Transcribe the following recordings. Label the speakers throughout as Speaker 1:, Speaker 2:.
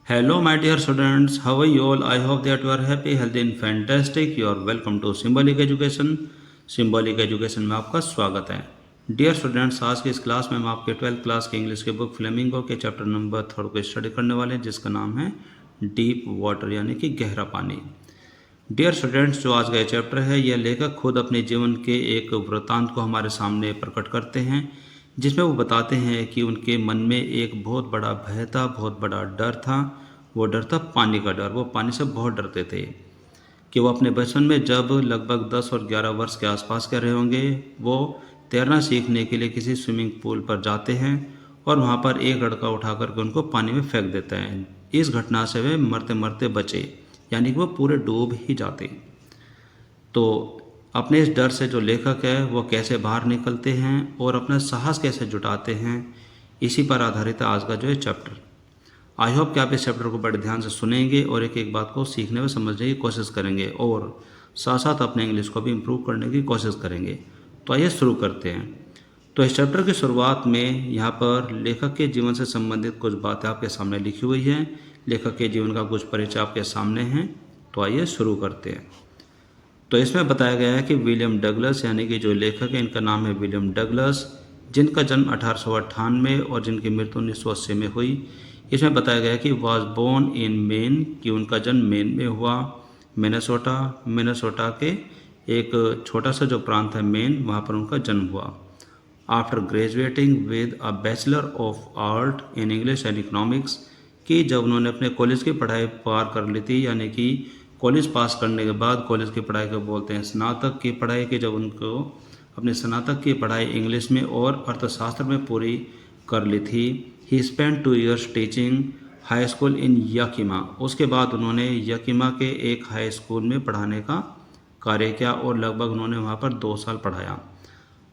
Speaker 1: Hello, my dear students. How are you all? I hope that you are happy, healthy, and fantastic. You are welcome to Symbolic Education. Symbolic Education में आपका स्वागत है. Dear students, आज की इस class में हम आपके 12th क्लास के इंग्लिश के बुक फ्लेमिंगो के चैप्टर नंबर 3 को स्टडी करने वाले हैं, जिसका नाम है डीप वाटर यानी कि गहरा पानी. डियर स्टूडेंट्स, जो आज का ये चैप्टर है, यह लेखक खुद अपने जीवन के एक वृत्तांत को हमारे सामने प्रकट करते हैं, जिसमें वो बताते हैं कि उनके मन में एक बहुत बड़ा भय था, बहुत बड़ा डर था. वो डर था पानी का डर. वो पानी से बहुत डरते थे कि वो अपने बचपन में जब लगभग 10 और 11 वर्ष के आसपास के रहे होंगे, वो तैरना सीखने के लिए किसी स्विमिंग पूल पर जाते हैं और वहाँ पर एक लड़का उठा करके उनको पानी में फेंक देता है. इस घटना से वे मरते मरते बचे, यानी कि वो पूरे डूब ही जाते. तो अपने इस डर से जो लेखक है वो कैसे बाहर निकलते हैं और अपना साहस कैसे जुटाते हैं, इसी पर आधारित है आज का जो है चैप्टर. आई होप कि आप इस चैप्टर को बड़े ध्यान से सुनेंगे और एक एक बात को सीखने व समझने की कोशिश करेंगे और साथ साथ अपने इंग्लिश को भी इम्प्रूव करने की कोशिश करेंगे. तो आइए शुरू करते हैं. तो इस चैप्टर की शुरुआत में यहाँ पर लेखक के जीवन से संबंधित कुछ बातें आपके सामने लिखी हुई हैं. लेखक के जीवन का कुछ परिचय आपके सामने हैं. तो आइए शुरू करते हैं. तो इसमें बताया गया है कि विलियम डगलस, यानी कि जो लेखक है इनका नाम है विलियम डगलस, जिनका जन्म 1898 और जिनकी मृत्यु 1980 में हुई. इसमें बताया गया कि वॉज बोर्न इन मेन, कि उनका जन्म मेन में हुआ. मिनेसोटा के एक छोटा सा जो प्रांत है मेन, वहाँ पर उनका जन्म हुआ. After graduating with a bachelor of art in English and economics, कि जब उन्होंने अपने कॉलेज की पढ़ाई पार कर ली थी, यानी कि कॉलेज पास करने के बाद, कॉलेज की पढ़ाई को बोलते हैं स्नातक की पढ़ाई, की जब उनको अपने स्नातक की पढ़ाई इंग्लिश में और अर्थशास्त्र में पूरी कर ली थी, he spend 2 years teaching high school in Yakima. उसके बाद उन्होंने याकिमा के एक हाई स्कूल में पढ़ाने का कार्य किया और लगभग उन्होंने वहाँ पर 2 साल पढ़ाया.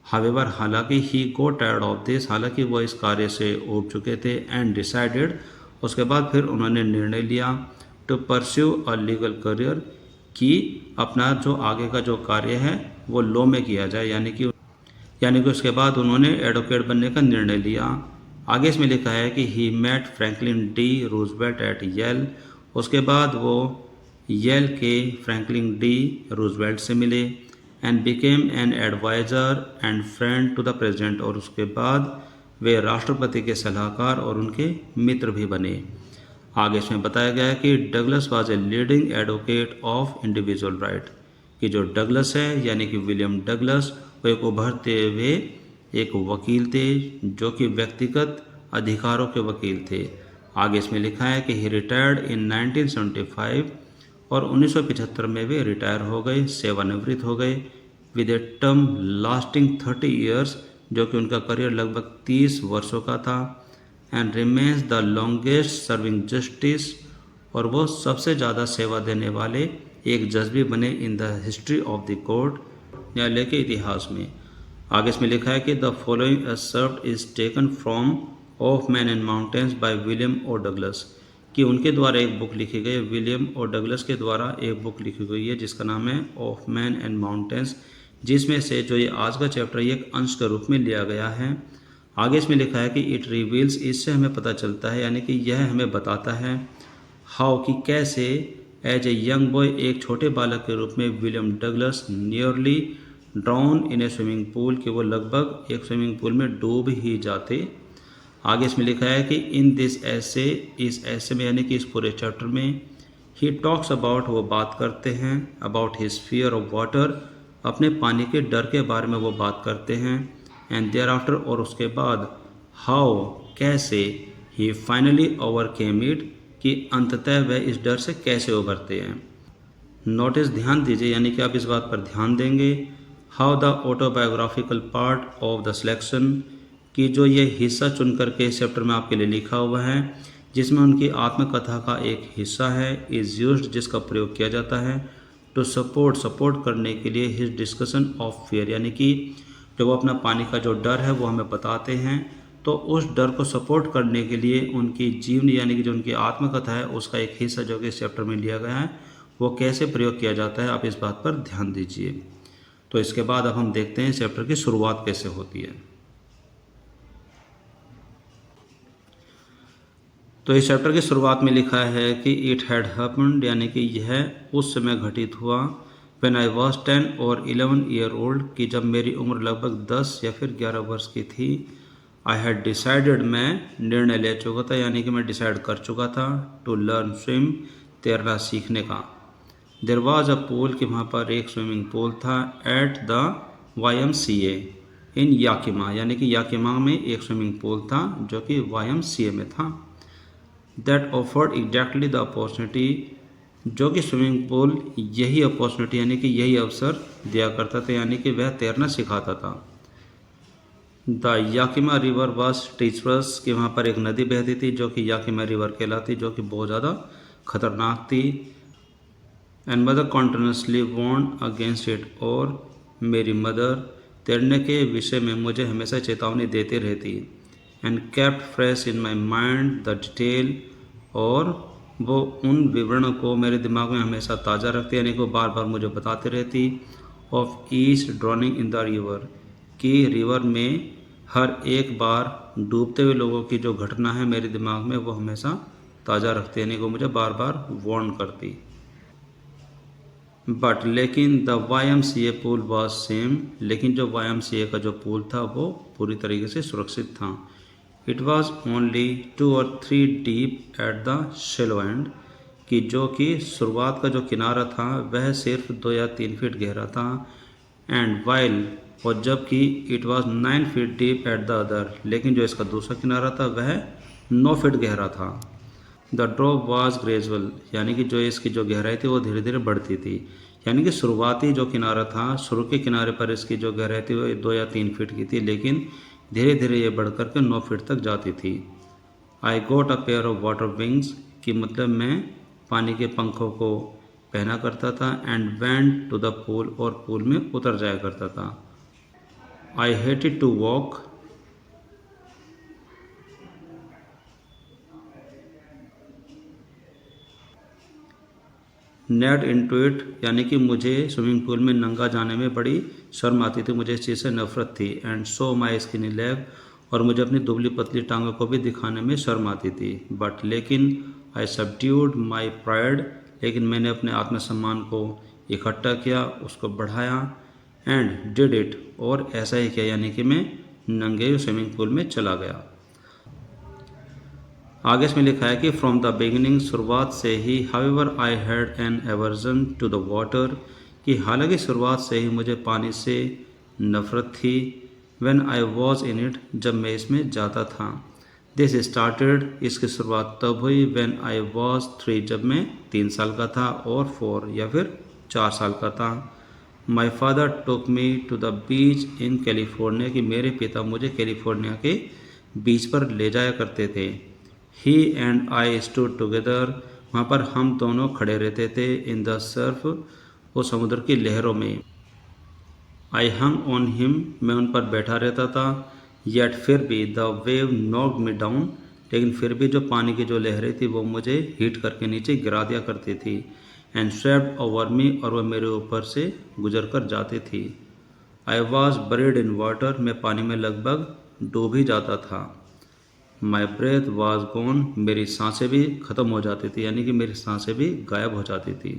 Speaker 1: हावेवर, हालांकि ही गो टायर्ड ऑफ दिस, हालांकि वो इस कार्य से ऊब चुके थे. एंड डिसाइडेड, उसके बाद फिर उन्होंने निर्णय लिया to pursue a legal career, कि अपना जो आगे का जो कार्य है वो लॉ में किया जाए, यानी कि उसके बाद उन्होंने एडवोकेट बनने का निर्णय लिया. आगे इसमें लिखा है कि he met Franklin D Roosevelt at Yale. उसके बाद वो येल के फ्रैंकलिन डी रूजवेल्ट से मिले. And became an adviser and friend to the president, और उसके बाद वे राष्ट्रपति के सलाहकार और उनके मित्र भी बने. आगे इसमें बताया गया है कि Douglas was a leading advocate of individual right, कि जो डगलस है यानी कि विलियम डगलस, वो एक उभरते हुए एक वकील थे जो कि व्यक्तिगत अधिकारों के वकील थे. आगे इसमें लिखा है कि ही रिटायर्ड इन 1975, और 1975 में वे रिटायर हो गए, सेवानिवृत्त हो गए, with a term lasting 30 years, जो कि उनका करियर लगभग 30 वर्षों का था. And remains the longest serving justice, और वो सबसे ज़्यादा सेवा देने वाले एक जज भी बने in the history of the court, न्यायालय के इतिहास में. आगे इसमें लिखा है कि the following excerpt is taken from of man and mountains by William O Douglas, कि उनके द्वारा एक बुक लिखी गई, विलियम ओ डगलस के द्वारा एक बुक लिखी गई है जिसका नाम है ऑफ मैन एंड माउंटेन्स, जिसमें से जो ये आज का चैप्टर ये एक अंश के रूप में लिया गया है. आगे इसमें लिखा है कि इट रिवील्स, इससे हमें पता चलता है, यानी कि यह हमें बताता है हाउ, कि कैसे एज ए यंग बॉय, एक छोटे बालक के रूप में William Douglas nearly drown in A swimming pool, कि वो लगभग एक स्विमिंग पूल में डूब ही जाते. आगे इसमें लिखा है कि इन दिस ऐसे, इस ऐसे में यानी कि इस पूरे चैप्टर में, ही टॉक्स अबाउट, वो बात करते हैं, about his fear of water, अपने पानी के डर के बारे में वो बात करते हैं. एंड देयर आफ्टर, और उसके बाद, हाउ, कैसे, ही फाइनली ओवरकेम इट, कि अंततः वह इस डर से कैसे उभरते हैं. नोटिस, ध्यान दीजिए, यानी कि आप इस बात पर ध्यान देंगे. How the autobiographical part of the selection, कि जो ये हिस्सा चुन करके इस चैप्टर में आपके लिए लिखा हुआ है, जिसमें उनकी आत्मकथा का एक हिस्सा है, इज़ यूज्ड, जिसका प्रयोग किया जाता है, टू सपोर्ट करने के लिए हिज डिस्कशन ऑफ फियर, यानी कि जब वो अपना पानी का जो डर है वो हमें बताते हैं, तो उस डर को सपोर्ट करने के लिए उनकी जीवन, यानी कि जो उनकी आत्मकथा है उसका एक हिस्सा जो कि इस चैप्टर में लिया गया है, वो कैसे प्रयोग किया जाता है, आप इस बात पर ध्यान दीजिए. तो इसके बाद अब हम देखते हैं चैप्टर की शुरुआत कैसे होती है. तो इस चैप्टर की शुरुआत में लिखा है कि इट हैड हैपेंड, यानी कि यह उस समय घटित हुआ, व्हेन आई वॉज 10 और 11 ईयर ओल्ड, कि जब मेरी उम्र लगभग 10 या फिर 11 वर्ष की थी। आई हैड डिसाइडेड, मैं निर्णय ले चुका था, यानी कि मैं डिसाइड कर चुका था, टू लर्न स्विम, तैरना सीखने का। देयर वॉज अ पूल, कि वहाँ पर एक स्विमिंग पूल था, at the YMCA in Yakima, यानी कि याकिमा में एक स्विमिंग पूल था जो कि YMCA में था। That offered exactly the opportunity, जो कि स्विमिंग पूल यही अपॉर्चुनिटी यानी कि यही अवसर दिया करता था, यानी कि वह तैरना सिखाता था। The Yakima river was teachers, कि वहाँ पर एक नदी बहती थी जो कि याकिमा रिवर कहलाती, जो कि बहुत ज़्यादा खतरनाक थी। And mother continuously warned against it, और मेरी मदर तैरने के विषय में मुझे हमेशा चेतावनी देती रहती। And kept fresh in my mind the detail, और वो उन विवरणों को मेरे दिमाग में हमेशा ताज़ा रखती, यानी कि वो बार बार मुझे बताती रहती। Of each drowning in the river, कि रिवर में हर एक बार डूबते हुए लोगों की जो घटना है मेरे दिमाग में वो हमेशा ताज़ा रखती, यानी कि वो मुझे बार बार वार्न करती। बट लेकिन the YMCA pool was same, लेकिन जो YMCA का जो पूल था वो पूरी तरीके से सुरक्षित था। इट वॉज ओनली 2 और 3 deep at the shallow and, कि जो कि शुरुआत का जो किनारा था वह सिर्फ 2 या 3 फीट गहरा था। एंड वाइल, और जबकि it was 9 feet deep at the other, लेकिन जो इसका दूसरा किनारा था वह 9 फीट गहरा था। द ड्रॉप वाज ग्रेजुअल, यानी कि जो इसकी जो गहराई थी वो धीरे धीरे बढ़ती थी, यानी कि शुरुआती जो किनारा था, शुरू के किनारे पर इसकी जो गहराई थी वो 2 या 3 फीट की थी, लेकिन धीरे धीरे ये बढ़ कर के 9 फीट तक जाती थी। I got a pair of water wings, कि मतलब मैं पानी के पंखों को पहना करता था। And went to the pool, और पूल में उतर जाया करता था। I hated to walk, net into it, यानी कि मुझे स्विमिंग पूल में नंगा जाने में बड़ी शर्म आती थी, मुझे इस चीज़ से नफरत थी। And so my skinny leg, और मुझे अपनी दुबली पतली टांगों को भी दिखाने में शर्म आती थी। बट लेकिन आई सबड्यूड माई प्राइड, लेकिन मैंने अपने आत्मसम्मान को इकट्ठा किया, उसको बढ़ाया। एंड डिड इट, और ऐसा ही किया, यानी कि मैं नंगे स्विमिंग पूल में चला गया। आगे इसमें लिखा है कि फ्रॉम द बिगिनिंग, शुरुआत से ही, however I had an aversion to the water, कि हालांकि शुरुआत से ही मुझे पानी से नफरत थी। When I was in it, जब मैं इसमें जाता था। दिस स्टार्टेड, इसकी शुरुआत तब हुई, व्हेन आई वॉज 3, जब मैं 3 साल का था, और 4 या फिर 4 साल का था। My father took me to the beach in California, कि मेरे पिता मुझे कैलिफोर्निया के बीच पर ले जाया करते थे। ही एंड आई स्टूड टुगेदर, वहाँ पर हम दोनों खड़े रहते थे। इन द सर्फ, वो समुद्र की लहरों में। आई हंग ऑन हिम, मैं उन पर बैठा रहता था। येट, फिर भी, the wave knocked me down, लेकिन फिर भी जो पानी की जो लहरें थी वो मुझे हिट करके नीचे गिरा दिया करती थी। एंड स्वेप्ट ओवर मी, और वह मेरे ऊपर से गुजर कर जाती थी। I was buried in water, मैं पानी में लगभग डूब ही जाता था। माई ब्रेथ वाज गॉन, मेरी सांसें भी ख़त्म हो जाती थी, यानी कि मेरी सांसें भी गायब हो जाती थी।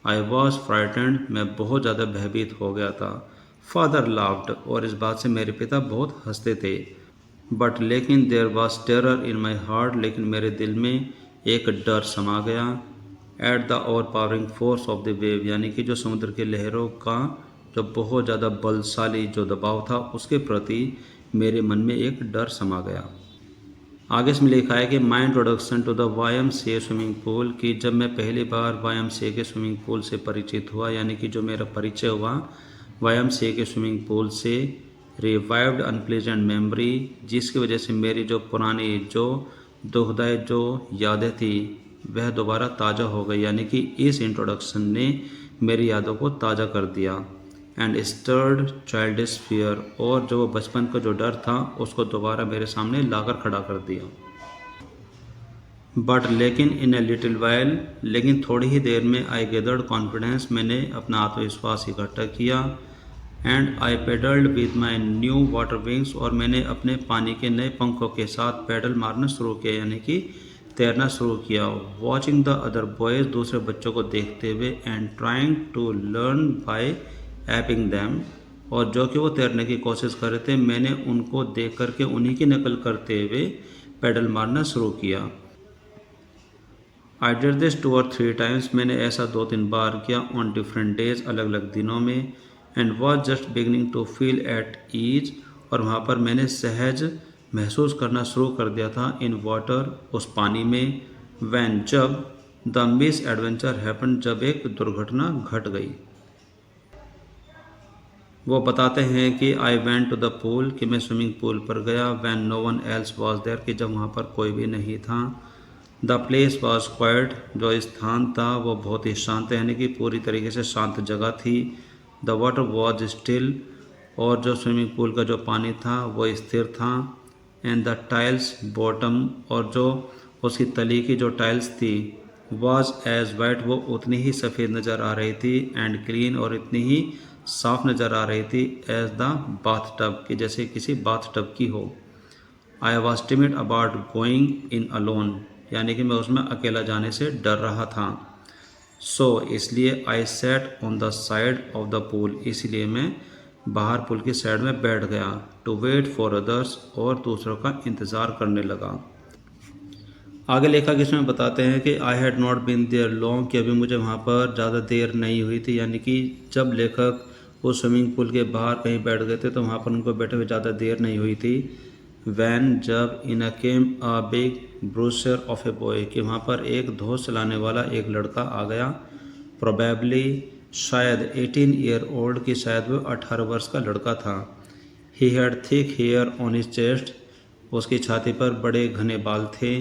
Speaker 1: आई वॉज फ्राइटेंड, मैं बहुत ज़्यादा भयभीत हो गया था। फादर लाफ्ड, और इस बात से मेरे पिता बहुत हंसते थे। बट लेकिन there was terror in my heart, लेकिन मेरे दिल में एक डर समा गया। At the overpowering force of the wave, यानी कि जो समुद्र की लहरों का जो बहुत ज़्यादा बलशाली जो दबाव था उसके प्रति मेरे मन में एक डर समा गया। आगे इसमें लिखा है कि my introduction to the YMCA swimming pool, कि जब मैं पहली बार YMCA के स्विमिंग पूल से परिचित हुआ, यानी कि जो मेरा परिचय हुआ YMCA के स्विमिंग पूल से, रिवाइव्ड अनप्लेजेंट मेमोरी, जिसकी वजह से मेरी जो पुरानी जो दुखदायी जो यादें थी वह दोबारा ताज़ा हो गई, यानी कि इस इंट्रोडक्शन ने मेरी यादों को ताज़ा कर दिया। एंड स्टर्ड चाइल्डिश फियर, और जो बचपन का जो डर था उसको दोबारा मेरे सामने लाकर खड़ा कर दिया। बट लेकिन इन ए लिटिल वाइल, लेकिन थोड़ी ही देर में, आई गेदर्ड कॉन्फिडेंस, मैंने अपना आत्मविश्वास इकट्ठा किया। And I paddled with my new water wings, और मैंने अपने पानी के नए पंखों के साथ पैडल मारना शुरू किया, यानी कि तैरना शुरू किया। वॉचिंग द अदर बॉयज़, दूसरे बच्चों को देखते हुए, and trying to learn by aping them, और जो कि वो तैरने की कोशिश कर रहे थे, मैंने उनको देख करके उन्हीं की नकल करते हुए पैडल मारना शुरू किया। I did this 2 or 3 times, मैंने ऐसा 2-3 बार किया, ऑन डिफरेंट डेज, अलग अलग दिनों में, and was just beginning to feel at ease, और वहाँ पर मैंने सहज महसूस करना शुरू कर दिया था, इन वाटर, उस पानी में, वैन, जब, द मिस एडवेंचर हैपन, जब एक दुर्घटना घट गई। वो बताते हैं कि I went to the pool, कि मैं स्विमिंग पूल पर गया, when no one else was there, कि जब वहाँ पर कोई भी नहीं था। द प्लेस वॉज क्वाइट, जो स्थान था वो बहुत ही शांत है, यानी कि पूरी तरीके से शांत जगह थी। द वाटर वॉज स्टिल, और जो स्विमिंग पूल का जो पानी था वो स्थिर था। एंड द टाइल्स बॉटम, और जो उसकी तली की जो टाइल्स थी, वॉज एज वाइट, वो उतनी ही सफ़ेद नज़र आ रही थी, एंड क्लीन, और इतनी ही साफ़ नज़र आ रही थी, एज द बाथ टब, कि जैसे किसी बाथ टब की हो। I was timid about going in alone, यानी कि मैं उसमें अकेला जाने से डर रहा था। सो इसलिए I sat on the side of the pool, इसलिए मैं बाहर पुल की साइड में बैठ गया। टू वेट फॉर अदर्स, और दूसरों का इंतज़ार करने लगा। आगे लेखक इसमें बताते हैं कि I had not been there long, कि अभी मुझे वहाँ पर ज़्यादा देर नहीं हुई थी, यानी कि जब लेखक वो स्विमिंग पूल के बाहर कहीं बैठ गए थे तो वहाँ पर उनको बैठे हुए ज़्यादा देर नहीं हुई थी। वैन, जब, in a came a big bruiser of a boy, कि वहाँ पर एक धोस चलाने वाला एक लड़का आ गया। प्रोबेबली, शायद, 18 ईयर ओल्ड, कि शायद वो 18 वर्ष का लड़का था। He had thick hair on his chest, उसकी छाती पर बड़े घने बाल थे।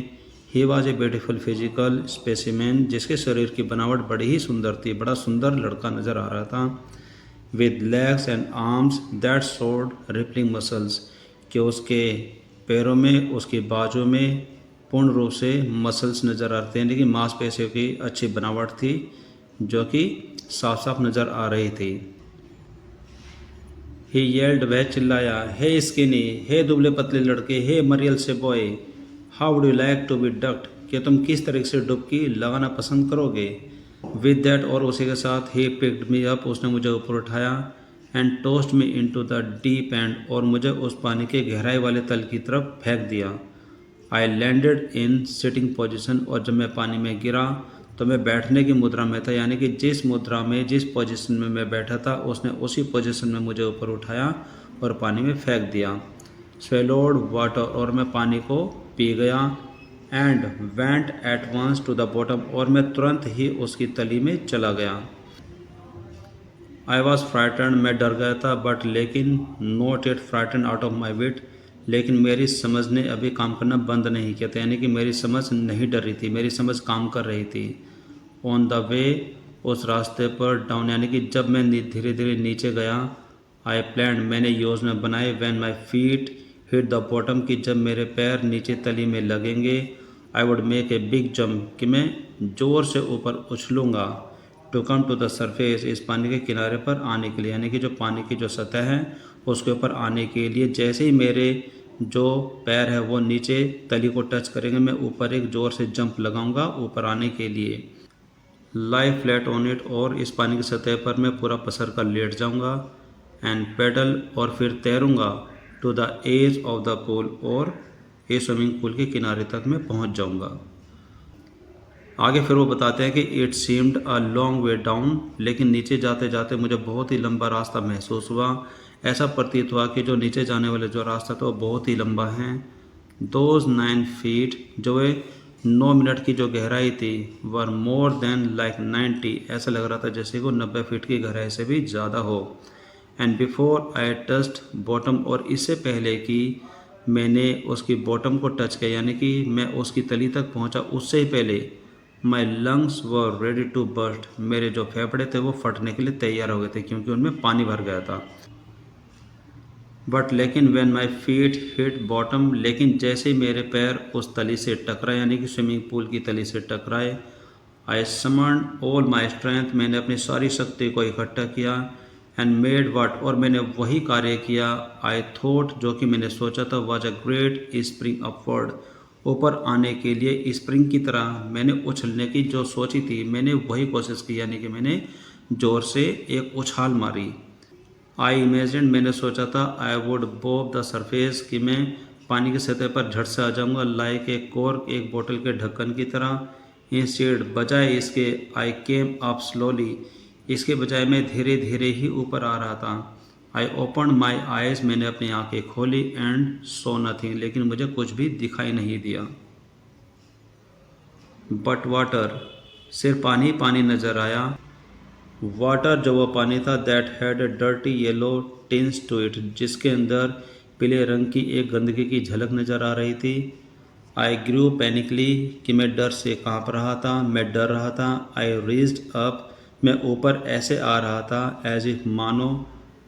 Speaker 1: He was a beautiful physical specimen, जिसके शरीर की बनावट बड़ी ही सुंदर थी, बड़ा सुंदर लड़का नज़र आ रहा था। With legs and arms that showed rippling muscles, कि उसके पैरों में, उसकी बाजू में पूर्ण रूप से मसल्स नज़र आते हैं, यानी कि मांसपेशियों की अच्छी बनावट थी, जो कि साफ साफ नज़र आ रही थी। ही येल्ड, वह चिल्लाया, हे स्किनी, हे दुबले पतले लड़के, हे मरियल से boy, how would you like to be ducked, कि तुम किस तरह से डुबकी लगाना पसंद करोगे। विद दैट, और उसी के साथ, ही पिक्ड मी अप, उसने मुझे ऊपर उठाया, and toast me into the deep and, और मुझे उस पानी के गहराई वाले तल की तरफ फेंक दिया। I landed in sitting position, और जब मैं पानी में गिरा तो मैं बैठने की मुद्रा में था, यानी कि जिस मुद्रा में, जिस पोजीशन में मैं बैठा था, उसने उसी पोजीशन में मुझे ऊपर उठाया और पानी में फेंक दिया। स्वेलोड वाटर, और मैं पानी को पी गया। And went at once to the bottom, और मैं तुरंत ही उसकी तली में चला गया। आई वॉज फ्राइटन, मैं डर गया था, बट लेकिन not at frightened out of my wit, लेकिन मेरी समझ ने अभी काम करना बंद नहीं किया था, यानी कि मेरी समझ नहीं डर रही थी, मेरी समझ काम कर रही थी। ऑन द वे, उस रास्ते पर, डाउन, यानी कि जब मैं धीरे धीरे नीचे गया। आई प्लान, मैंने योजना बनाई, when my feet hit the bottom, कि जब मेरे पैर नीचे तली में लगेंगे, I would make a big jump, कि मैं ज़ोर से ऊपर उछलूँगा। To come to the surface, इस पानी के किनारे पर आने के लिए, यानी कि जो पानी की जो सतह है उसके ऊपर आने के लिए, जैसे ही मेरे जो पैर है वो नीचे तली को टच करेंगे, मैं ऊपर एक ज़ोर से जंप लगाऊंगा ऊपर आने के लिए। लाई फ्लैट ऑन इट, और इस पानी की सतह पर मैं पूरा पसर कर लेट जाऊंगा। एंड पेडल, और फिर तैरूंगा, to the edge of the pool, और इस स्विमिंग पूल के किनारे तक मैं पहुंच जाऊंगा। आगे फिर वो बताते हैं कि it seemed a long way down, लेकिन नीचे जाते जाते मुझे बहुत ही लंबा रास्ता महसूस हुआ। ऐसा प्रतीत हुआ कि जो नीचे जाने वाले जो रास्ता था वो बहुत ही लंबा है। दोज 9 फीट, जो वे 9 मिनट की जो गहराई थी, वर मोर देन लाइक 90, ऐसा लग रहा था जैसे वो 90 फीट की गहराई से भी ज़्यादा हो। एंड बिफोर आई टस्ट बॉटम, और इससे पहले कि मैंने उसकी बॉटम को टच किया, यानी कि मैं उसकी तली तक पहुंचा, उससे ही पहले my lungs were ready to burst, मेरे जो फेफड़े थे वो फटने के लिए तैयार हो गए थे, क्योंकि उनमें पानी भर गया था। बट लेकिन when my feet hit bottom, लेकिन जैसे ही मेरे पैर उस तली से टकराए, यानी कि स्विमिंग पूल की तली से टकराए, आई समन्ड ऑल माई स्ट्रेंथ, मैंने अपनी सारी शक्ति को इकट्ठा किया। एंड मेड वट, और मैंने वही कार्य किया, आई थॉट, जो कि मैंने सोचा था, was a great spring upward, ऊपर आने के लिए स्प्रिंग की तरह मैंने उछलने की जो सोची थी, मैंने वही कोशिश की, यानी कि मैंने ज़ोर से एक उछाल मारी। आई इमेजिन, मैंने सोचा था, I would Bob the surface, कि मैं पानी की सतह पर झट से आ जाऊंगा, लाइक ए कॉर्क, एक बोतल के ढक्कन की तरह। इंस्टेड, बजाय इसके, आई केम अप स्लोली, इसके बजाय मैं धीरे धीरे ही ऊपर आ रहा था। आई ओपन माई आइज, मैंने अपनी आंखें खोली, एंड सो नथिंग, लेकिन मुझे कुछ भी दिखाई नहीं दिया। बट वाटर, सिर्फ पानी पानी नजर आया। वाटर, जो वो पानी था, that had dirty yellow tints to it, जिसके अंदर पीले रंग की एक गंदगी की झलक नज़र आ रही थी। आई ग्रू पैनिकली, कि मैं डर से काँप रहा था, मैं डर रहा था। आई रीज्ड अप, मैं ऊपर ऐसे आ रहा था, एज इफ, मानो,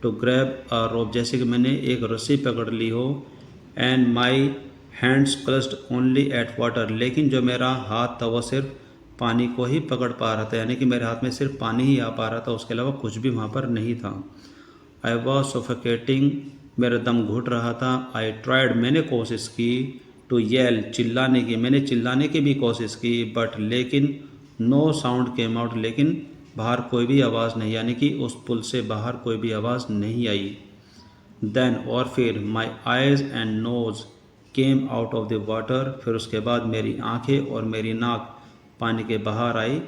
Speaker 1: टू ग्रैब अ रोप, जैसे कि मैंने एक रस्सी पकड़ ली हो। And my hands clutched only at water, लेकिन जो मेरा हाथ था वो सिर्फ पानी को ही पकड़ पा रहा था, यानी कि मेरे हाथ में सिर्फ पानी ही आ पा रहा था, उसके अलावा कुछ भी वहाँ पर नहीं था। आई वॉज सफोकेटिंग, मेरा दम घुट रहा था। आई ट्राइड, मैंने कोशिश की, टू येल, चिल्लाने की, मैंने चिल्लाने की भी कोशिश की, बट लेकिन नो साउंड केम आउट, लेकिन बाहर कोई भी आवाज़ नहीं, यानी कि उस पुल से बाहर कोई भी आवाज़ नहीं आई। देन, और फिर, my eyes and nose came out of the water, फिर उसके बाद मेरी आंखें और मेरी नाक पानी के बाहर आई,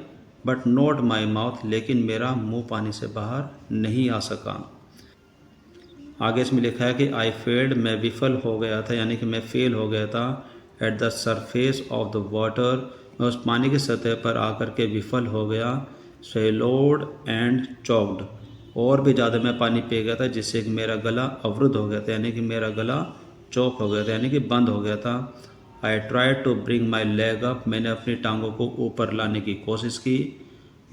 Speaker 1: बट नॉट माई माउथ, लेकिन मेरा मुंह पानी से बाहर नहीं आ सका। आगे इसमें लिखा है कि आई फेल्ड, मैं विफल हो गया था, यानी कि मैं फेल हो गया था। At the surface of the water, मैं उस पानी की सतह पर आकर के विफल हो गया। स्वेलोड एंड चॉक्ड, और भी ज़्यादा मैं पानी पी गया था, जिससे कि मेरा गला अवरुद्ध हो गया था, यानी कि मेरा गला चौक हो गया था, यानी कि बंद हो गया था। I try to bring my leg up, मैंने अपनी टांगों को ऊपर लाने की कोशिश की,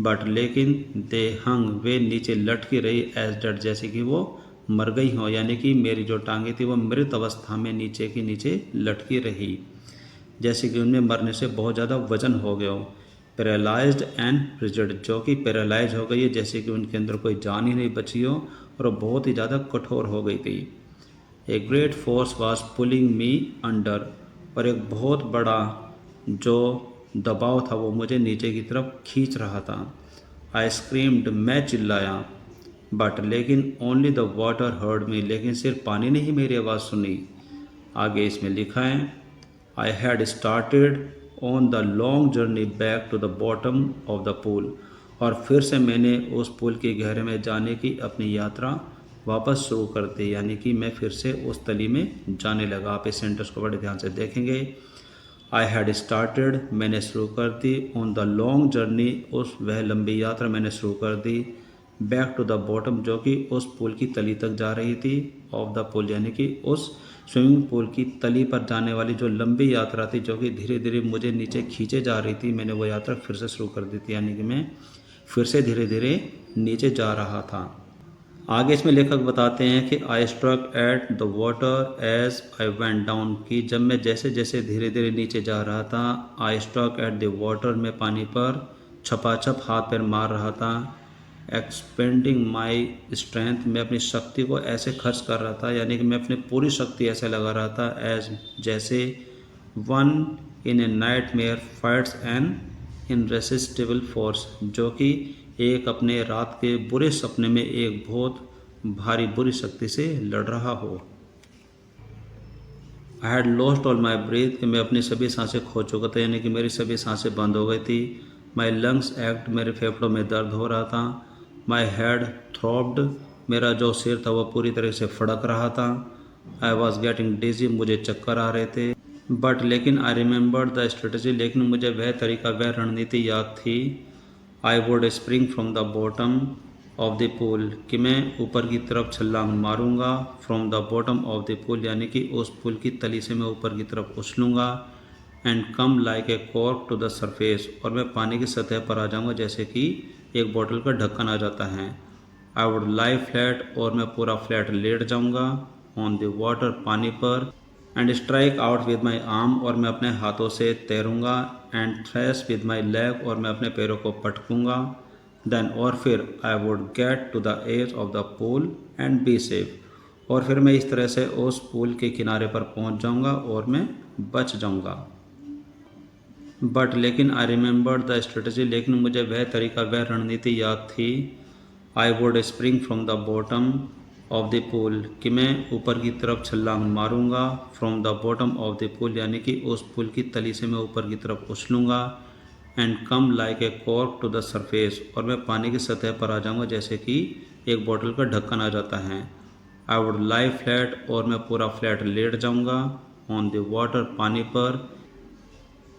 Speaker 1: बट लेकिन दे हंग, वे नीचे लटकी रही, एज डेड, जैसे कि वो मर गई हों, यानी कि मेरी जो टांगें थी वो मृत अवस्था में नीचे की नीचे लटकी रही, जैसे कि उनमें मरने से बहुत ज़्यादा वजन हो गया हो। पैरालाइज्ड एंड फ्रिजिड, जो कि पैरालाइज हो गई है, जैसे कि उनके अंदर कोई जान ही नहीं बची हो, और वो बहुत ही ज़्यादा कठोर हो गई थी। A great force was pulling me under, और एक बहुत बड़ा जो दबाव था वो मुझे नीचे की तरफ खींच रहा था। आई स्क्रीम्ड, मैं चिल्लाया, बट लेकिन only the water heard me, लेकिन सिर्फ पानी ने ही मेरी आवाज़ सुनी। आगे इसमें लिखा है, I had started on the long journey back to the bottom of the pool, और फिर से मैंने उस पुल के गहरे में जाने की अपनी यात्रा वापस शुरू कर दी, यानी कि मैं फिर से उस तली में जाने लगा। आप इस सेंटेंस को बड़े ध्यान से देखेंगे। आई हैड स्टार्टेड, मैंने शुरू कर दी, ऑन द लॉन्ग जर्नी, उस वह लंबी यात्रा मैंने शुरू कर दी, बैक टू द बॉटम, जो कि उस पुल की तली तक जा रही थी, ऑफ द पुल, यानी कि उस स्विमिंग पूल की तली पर जाने वाली जो लंबी यात्रा थी, जो कि धीरे धीरे मुझे नीचे खींचे जा रही थी, मैंने वो यात्रा फिर से शुरू कर दी थी, यानी कि मैं फिर से धीरे धीरे नीचे जा रहा था। आगे इसमें लेखक बताते हैं कि I struck at the water as I went down, कि जब मैं जैसे जैसे धीरे धीरे नीचे जा रहा था, I struck at the water, मैं पानी पर छपाछप हाथ पैर मार रहा था। एक्सपेंडिंग माई स्ट्रेंथ, मैं अपनी शक्ति को ऐसे खर्च कर रहा था, यानी कि मैं अपनी पूरी शक्ति ऐसे लगा रहा था, एज, जैसे, one in a nightmare fights an irresistible force, जो कि एक अपने रात के बुरे सपने में एक बहुत भारी बुरी शक्ति से लड़ रहा हो। I had lost all my breath, कि मैं अपनी सभी सांसें खो चुका था, यानी कि मेरी सभी सांसें बंद हो गई थी। माई लंग्स एक्ट, मेरे फेफड़ों में दर्द हो रहा था। माई हेड थ्रॉब्ड, मेरा जो सिर था वो पूरी तरह से फड़क रहा था। आई वॉज गेटिंग डिजी, मुझे चक्कर आ रहे थे। बट लेकिन आई रिमेंबर द स्ट्रेटजी, लेकिन मुझे वह तरीका, वह रणनीति याद थी। I would spring from the bottom of the pool, कि मैं ऊपर की तरफ छलांग मारूंगा, from the bottom of the pool, यानी कि उस पुल की तली से मैं ऊपर की तरफ उछलूंगा। And come like a cork to the surface, और मैं पानी की सतह पर आ जाऊंगा, जैसे कि एक बोतल का ढक्कन आ जाता है। आई वुड लाई फ्लैट, और मैं पूरा फ्लैट लेट जाऊंगा, ऑन द वाटर, पानी पर। And strike out with my arm, और मैं अपने हाथों से तैरूंगा। And thrash with my leg, और मैं अपने पैरों को पटकूंगा। देन, और फिर, I would get to the edge of the pool and be safe, और फिर मैं इस तरह से उस पूल के किनारे पर पहुंच जाऊंगा और मैं बच जाऊंगा। बट लेकिन आई रिमेंबर द स्ट्रेटजी, लेकिन मुझे वह तरीका, वह रणनीति याद थी। I would spring from the bottom of the pool, कि मैं ऊपर की तरफ छलांग मारूंगा। From the bottom of the pool यानी कि उस पुल की तली से मैं ऊपर की तरफ उछलूंगा। And come like a cork to the surface, और मैं पानी की सतह पर आ जाऊंगा जैसे कि एक बोतल का ढक्कन आ जाता है। आई वुड लाई फ्लैट, और मैं पूरा फ्लैट लेट जाऊंगा ऑन द वाटर, पानी पर।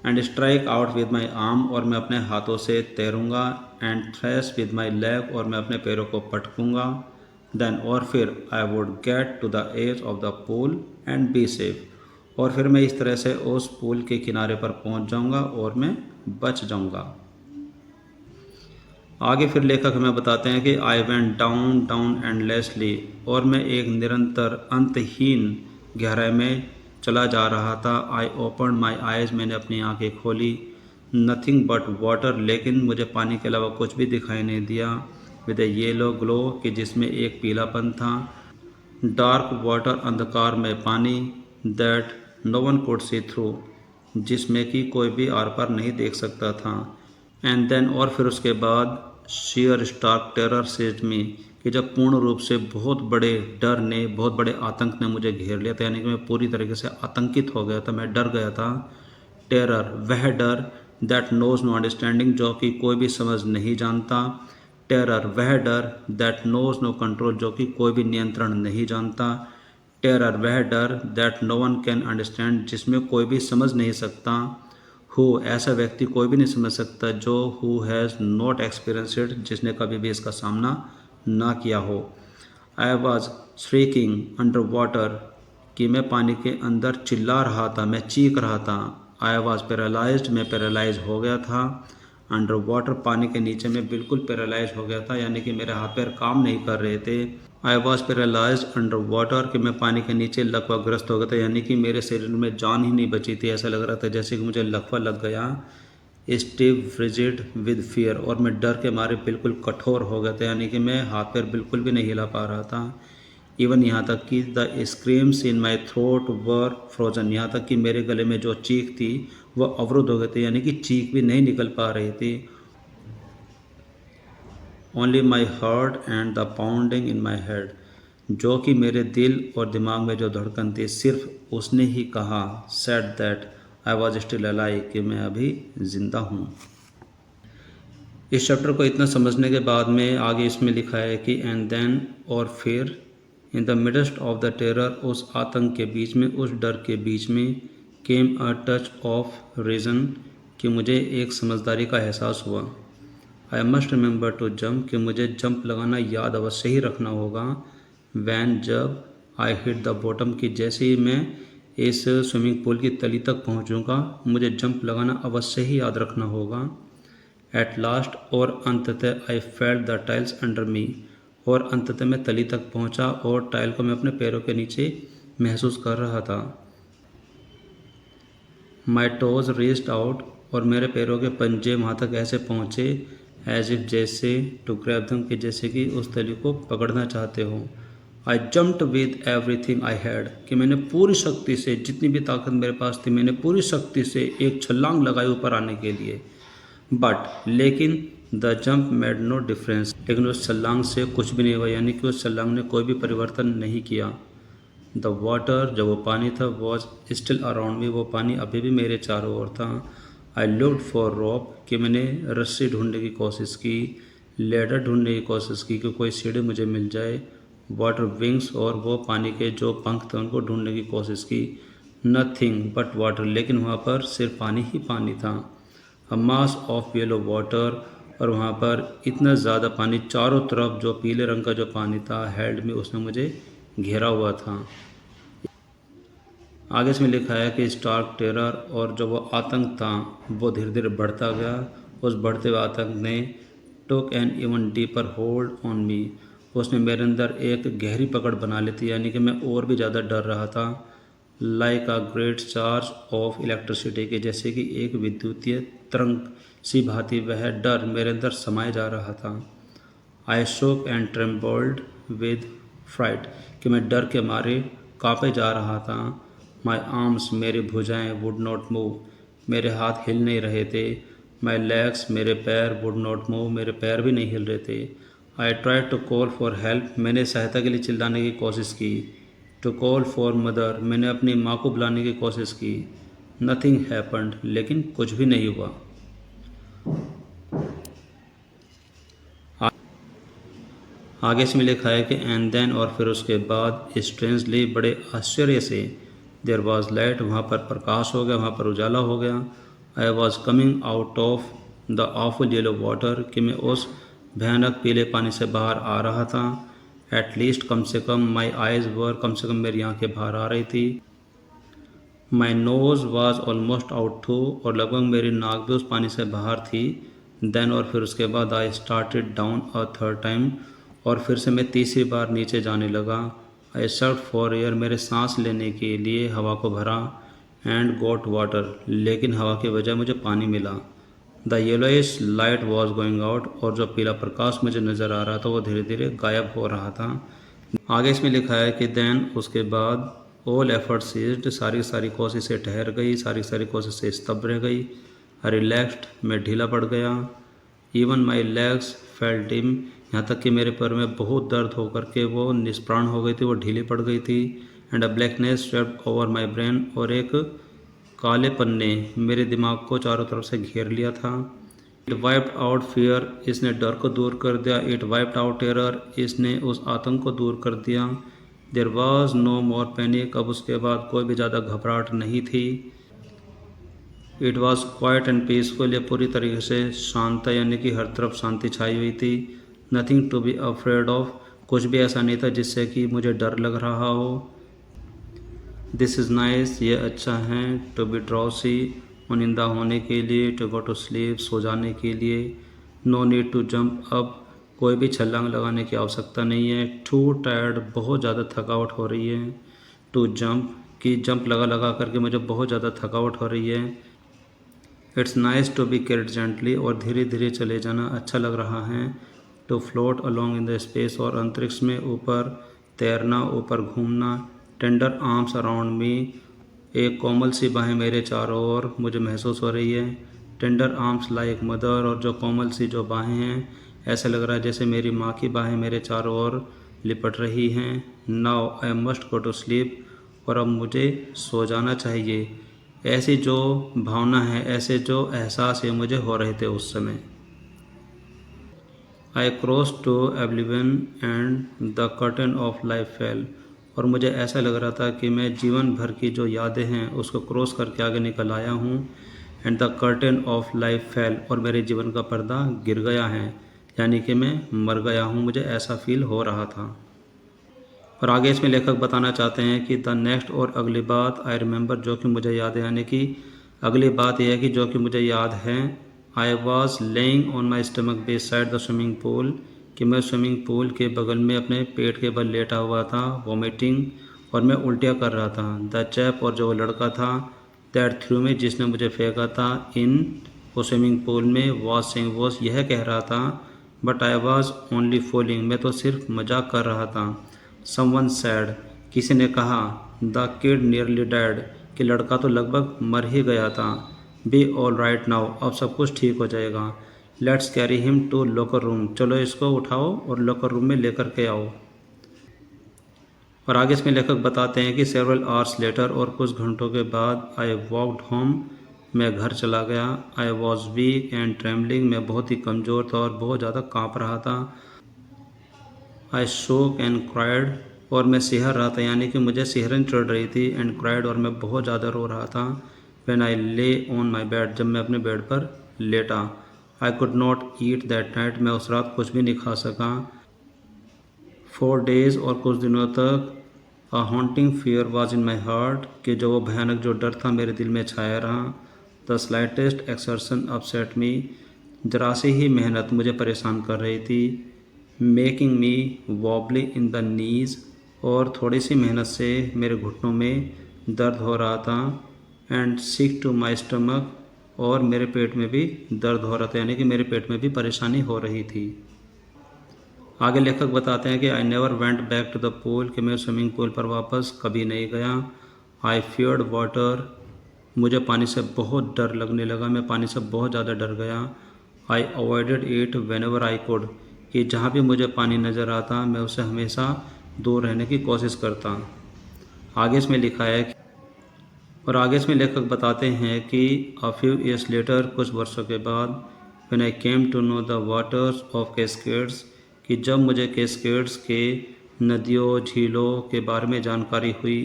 Speaker 1: And strike out with my arm, और मैं अपने हाथों से तैरूंगा। And thrash with my leg, और मैं अपने पैरों को पटकूंगा। देन, और फिर I would get to the edge of the pool and be safe, और फिर मैं इस तरह से उस पूल के किनारे पर पहुंच जाऊंगा और मैं बच जाऊंगा। आगे फिर लेखक हमें बताते हैं कि I went down down endlessly, और मैं एक निरंतर अंतहीन गहराई में चला जा रहा था। आई ओपन माई आइज़, मैंने अपनी आंखें खोली। नथिंग बट वाटर, लेकिन मुझे पानी के अलावा कुछ भी दिखाई नहीं दिया। विद ए येलो ग्लो, कि जिसमें एक पीलापन था। डार्क वाटर, अंधकार में पानी। That no one could see through, जिसमें कि कोई भी आर पार नहीं देख सकता था। एंड देन, और फिर उसके बाद शेयर स्टार्क टेरर सेज्ड मी, कि जब पूर्ण रूप से बहुत बड़े डर ने, बहुत बड़े आतंक ने मुझे घेर लिया था, यानी कि मैं पूरी तरीके से आतंकित हो गया था, मैं डर गया था। टेरर, वह डर। दैट नोज नो अंडरस्टैंडिंग, जो कि कोई भी समझ नहीं जानता। टेरर, वह डर। दैट नोज नो कंट्रोल, जो कि कोई भी नियंत्रण नहीं जानता। टेरर, वह डर। That no one can understand, जिसमें कोई भी समझ नहीं सकता। हु, ऐसा व्यक्ति कोई भी नहीं समझ सकता जो हु हैज़ नॉट एक्सपीरियंसड, जिसने कभी भी इसका सामना ना किया हो। I was shrieking under water, कि मैं पानी के अंदर चिल्ला रहा था, मैं चीख रहा था। आई वॉज पैरालाइज्ड, मैं पैरालाइज हो गया था। अंडर वाटर, पानी के नीचे मैं बिल्कुल पैरालाइज हो गया था, यानी कि मेरे हाथ पैर काम नहीं कर रहे थे। I was paralysed under water, कि मैं पानी के नीचे लकवा ग्रस्त हो गया था, यानी कि मेरे शरीर में जान ही नहीं बची थी। ऐसा लग रहा था जैसे कि मुझे लकवा लग गया। स्टिव फ्रिजिड विद फियर, और मैं डर के मारे बिल्कुल कठोर हो गया था, यानी कि मैं हाथ पैर बिल्कुल भी नहीं हिला पा रहा था। इवन यहाँ तक कि the screams in my throat were frozen, यहाँ तक कि मेरे गले में जो चीख थी वह अवरुद्ध हो गई थी, यानी कि चीख भी नहीं निकल पा रही थी। Only my heart and the pounding in my head, जो कि मेरे दिल और दिमाग में जो धड़कन थी, सिर्फ उसने ही कहा, said that I was still alive, कि मैं अभी ज़िंदा हूँ। इस चैप्टर को इतना समझने के बाद में आगे इसमें लिखा है कि एंड देन, और फिर, in the midst of the terror, उस आतंक के बीच में, उस डर के बीच में, came a touch of reason, कि मुझे एक समझदारी का एहसास हुआ। I must remember to jump, कि मुझे जंप लगाना याद अवश्य ही रखना होगा। वैन, जब, आई हिट द बॉटम, कि जैसे ही मैं इस स्विमिंग पूल की तली तक पहुंचूंगा, मुझे जंप लगाना अवश्य ही याद रखना होगा। एट लास्ट, और अंततः, I felt the tiles under मी, और अंततः मैं तली तक पहुंचा और टाइल को मैं अपने पैरों के नीचे महसूस कर रहा था। माई टोज रीच्ड आउट, और मेरे पैरों के पंजे वहाँ तक ऐसे पहुँचे, एज इफ, जैसे, टू ग्रैब देम, कि जैसे कि उस तली को पकड़ना चाहते हो। आई jumped with everything I had, कि मैंने पूरी शक्ति से, जितनी भी ताकत मेरे पास थी, मैंने पूरी शक्ति से एक छलांग लगाई ऊपर आने के लिए। बट लेकिन, the jump made no difference, लेकिन उस छलांग से कुछ भी नहीं हुआ, यानी कि उस छलांग ने कोई भी परिवर्तन नहीं किया। द वाटर, जो वो पानी था, वॉज स्टिल अराउंड मी, वो पानी अभी भी मेरे चारों ओर था। आई लुक्ड फॉर रोप, कि मैंने रस्सी ढूंढने की कोशिश की। लेडर ढूंढने की कोशिश की, कि कोई सीढ़ी मुझे मिल जाए। वाटर विंग्स, और वो पानी के जो पंख थे उनको ढूंढने की कोशिश की। नथिंग बट वाटर, लेकिन वहाँ पर सिर्फ पानी ही पानी था। अ मास ऑफ येलो वाटर, और वहाँ पर इतना ज़्यादा पानी, चारों तरफ जो पीले रंग का जो पानी था, हेल्ड में, उसने मुझे घेरा हुआ था। आगे इसमें लिखा है कि स्टार्क टेरर, और जो वो आतंक था वो धीरे धीरे बढ़ता गया। उस बढ़ते हुए आतंक ने took an even deeper hold on me, उसने मेरे अंदर एक गहरी पकड़ बना ली थी, यानी कि मैं और भी ज़्यादा डर रहा था। Like a great charge of electricity, के जैसे कि एक विद्युतीय तरंग सी भांति वह डर मेरे अंदर समाये जा रहा था। आई शोक एंड ट्रेम्बल्ड विद फ्राइट, कि मैं डर के मारे कांपे जा रहा था। माई आर्म्स, मेरी भुजाएं, वुड नॉट मूव, मेरे हाथ हिल नहीं रहे थे। माई लेग्स, मेरे पैर, वुड नॉट मूव, मेरे पैर भी नहीं हिल रहे थे। I try to call for help, मैंने सहायता के लिए चिल्लाने की कोशिश की। टू कॉल फॉर मदर, मैंने अपनी माँ को बुलाने की कोशिश की। नथिंग हैपन्ड, लेकिन कुछ भी नहीं हुआ। आगे इसमें लिखा है कि एंड देन, और फिर उसके बाद, स्ट्रेंजली, बड़े आश्चर्य से, देयर वॉज लाइट, वहाँ पर प्रकाश हो गया, वहाँ पर उजाला हो गया। I was coming out of the awful yellow water, कि मैं उस भयानक पीले पानी से बाहर आ रहा था। एट लीस्ट, कम से कम, माई आइज़ वर, कम से कम मेरी आंखें बाहर आ रही थी। My nose was almost out too, और लगभग मेरी नाक भी उस पानी से बाहर थी। देन, और फिर उसके बाद, I started down a third time, और फिर से मैं तीसरी बार नीचे जाने लगा। आई सर्च फॉर एयर, मेरे सांस लेने के लिए हवा को भरा। एंड गोट वाटर, लेकिन हवा के बजाय मुझे पानी मिला। The yellowish light was going out, और जो पीला प्रकाश मुझे नज़र आ रहा था वो धीरे धीरे गायब हो रहा था। आगे इसमें लिखा है कि देन, उसके बाद, ऑल एफर्ट सीज्ड, सारी सारी कोशिशें ठहर गई, सारी सारी कोशिशें स्तब्ध रह गई। रिलैक्स्ड, मैं ढीला पड़ गया। Even my legs fail dim, यहाँ तक कि मेरे पैर में बहुत दर्द होकर के वो निष्प्राण हो गई थी, वो ढीली पड़ गई थी। And a blackness swept over my brain, और एक कालेपन ने मेरे दिमाग को चारों तरफ से घेर लिया था। इट वाइप्ड आउट फियर, इसने डर को दूर कर दिया। इट वाइप्ड आउट टेरर, इसने उस आतंक को दूर कर दिया। There was no more panic, अब उसके बाद कोई भी ज़्यादा घबराहट नहीं थी। It was quite and peaceful, ये पूरी तरीके से शांत है, यानी कि हर तरफ शांति छाई हुई थी। Nothing to be afraid of, कुछ भी ऐसा नहीं था जिससे कि मुझे डर लग रहा हो। दिस इज़ नाइस, ये अच्छा है। टू बी ड्रॉसी, मुनिंदा होने के लिए। टू गो टू स्लीप, सो जाने के लिए। No need to jump up, कोई भी छलांग लगाने की आवश्यकता नहीं है। टू टायर्ड, बहुत ज़्यादा थकावट हो रही है। टू जंप, कि जंप लगा लगा करके मुझे बहुत ज़्यादा थकावट हो रही है। It's nice to be carried gently, और धीरे धीरे चले जाना अच्छा लग रहा है। To float along in the space, और अंतरिक्ष में ऊपर तैरना, ऊपर घूमना। टेंडर आर्म्स अराउंड मी, एक कोमल सी बाहें मेरे चारों ओर मुझे महसूस हो रही है। टेंडर आर्म्स लाइक मदर, और जो कोमल सी जो बाहें हैं, ऐसा लग रहा है जैसे मेरी माँ की बाहें मेरे चारों ओर लिपट रही हैं। Now I must go to sleep, और अब मुझे सो जाना चाहिए। ऐसी जो भावना है, ऐसे जो एहसास है मुझे हो रहे थे उस समय। I cross to oblivion and the curtain of life fell, और मुझे ऐसा लग रहा था कि मैं जीवन भर की जो यादें हैं उसको क्रॉस करके आगे निकल आया हूँ। And the curtain of life fell, और मेरे जीवन का पर्दा गिर गया है, यानी कि मैं मर गया हूँ, मुझे ऐसा फील हो रहा था। और आगे इसमें लेखक बताना चाहते हैं कि द नेक्स्ट, और अगली बात, आई रिमेंबर, जो कि मुझे याद है, यानी कि अगली बात यह है कि जो कि मुझे याद है। I was laying on my stomach beside the swimming pool, कि मैं स्विमिंग पूल के बगल में अपने पेट के बल लेटा हुआ था, वॉमिटिंग, और मैं उल्टियाँ कर रहा था। द चैप, और जो लड़का था, दैट थ्रू में, जिसने मुझे फेंका था, इन वो स्विमिंग पूल में, वॉज सेइंग, वॉज यह कह रहा था, but I was only fooling, मैं तो सिर्फ मजाक कर रहा था। समवन सैड, किसी ने कहा, द किड नियरली डैड, कि लड़का तो लगभग मर ही गया था। बी ऑल राइट नाउ, अब सब कुछ ठीक हो जाएगा। Let's carry him to locker room, चलो इसको उठाओ और लॉकर रूम में लेकर के आओ। और आगे इसमें लेखक बताते हैं कि सेवरल आवर्स लेटर, और कुछ घंटों के बाद, आई वॉकड होम, मैं घर चला गया। I was weak and trembling, मैं बहुत ही कमज़ोर था और बहुत ज़्यादा काँप रहा था। आई शोक एंड क्राइड, और मैं सिहर रहा था, यानी कि मुझे सिहरन चढ़ रही थी। एंड क्राइड, और मैं बहुत ज़्यादा रो रहा था। व्हेन आई ले ऑन माई बेड, जब मैं अपने बेड पर लेटा। I could not eat that night, मैं उस रात कुछ भी नहीं खा सका। 4 days, और कुछ दिनों तक, a haunting fear was in my heart, कि जो वो भयानक जो डर था मेरे दिल में छाया रहा। द स्लाइटेस्ट एक्सर्शन अपसेट मी, जरा सी ही मेहनत मुझे परेशान कर रही थी। Making me wobbly in the knees, और थोड़ी सी मेहनत से मेरे घुटनों में दर्द हो रहा था। And sick to my stomach, और मेरे पेट में भी दर्द हो रहा था, यानी कि मेरे पेट में भी परेशानी हो रही थी। आगे लेखक बताते हैं कि I never went back to the pool, कि मैं स्विमिंग पूल पर वापस कभी नहीं गया। आई फियर्ड वाटर, मुझे पानी से बहुत डर लगने लगा, मैं पानी से बहुत ज़्यादा डर गया। I avoided it whenever I could, कि जहाँ भी मुझे पानी नज़र आता मैं उससे हमेशा दूर रहने की कोशिश करता। आगे इसमें लिखा है और आगे इसमें लेखक बताते हैं कि अ फ्यू ईयर्स लेटर, कुछ वर्षों के बाद, when I came to know the waters of Cascades, कि जब मुझे कैस्केड्स के नदियों झीलों के बारे में जानकारी हुई,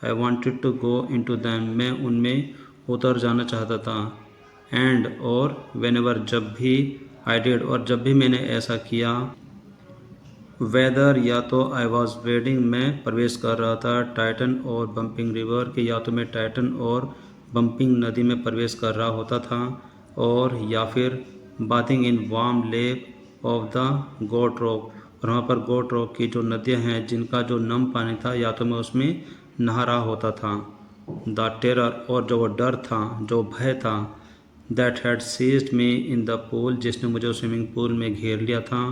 Speaker 1: I wanted to go into them, मैं उनमें उतर जाना चाहता था। एंड और व्हेनेवर, जब भी, आई डिड, और जब भी मैंने ऐसा किया, वेदर, या तो आई वॉज वेडिंग, मैं प्रवेश कर रहा था टाइटन और बम्पिंग रिवर के, या तो मैं टाइटन और बम्पिंग नदी में प्रवेश कर रहा होता था, और या फिर bathing in warm lake of the Goat Rock, और वहाँ पर गोट रॉक की जो नदियाँ हैं जिनका जो नम पानी था, या तो मैं उसमें नहा रहा होता था। द टेरर, और जो वो डर था, जो भय था, that had seized me in the pool, जिसने मुझे स्विमिंग पूल में घेर लिया था,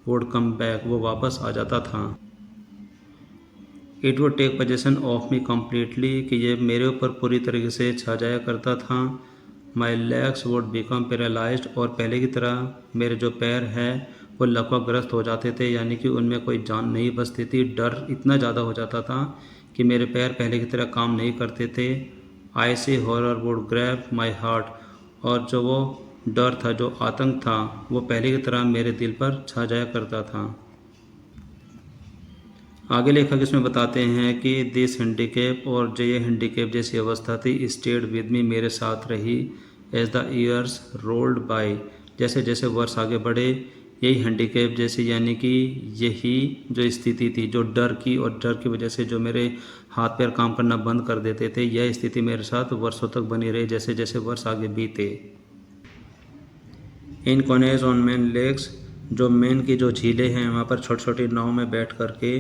Speaker 1: वुड कम बैक, वो वापस आ जाता था। It would take possession of me completely, कि ये मेरे ऊपर पूरी तरीके से छा जाया करता था। My legs would become paralysed, और पहले की तरह मेरे जो पैर हैं वो लकवाग्रस्त हो जाते थे, यानी कि उनमें कोई जान नहीं बचती थी। डर इतना ज़्यादा हो जाता था कि मेरे पैर पहले की तरह काम नहीं करते थे। I see horror would grab my heart, और जो वो डर था, जो आतंक था, वो पहले की तरह मेरे दिल पर छा जाया करता था। आगे लेखक इसमें बताते हैं कि दिस हैंडीकेप, और जो ये हैंडीकेप जैसी अवस्था थी, स्टेड विद मी, मेरे साथ रही, as the years rolled by, जैसे जैसे वर्ष आगे बढ़े, यही हैंडीकेप जैसे, यानी कि यही जो स्थिति थी, जो डर की, और डर की वजह से जो मेरे हाथ पैर काम करना बंद कर देते थे, यह स्थिति मेरे साथ वर्षों तक बनी रही, जैसे जैसे वर्ष आगे बीते। इन कॉनेज ऑन मेन लेक्स, जो मेन की जो झीलें हैं वहाँ पर छोटी छोटी नाव में बैठ करके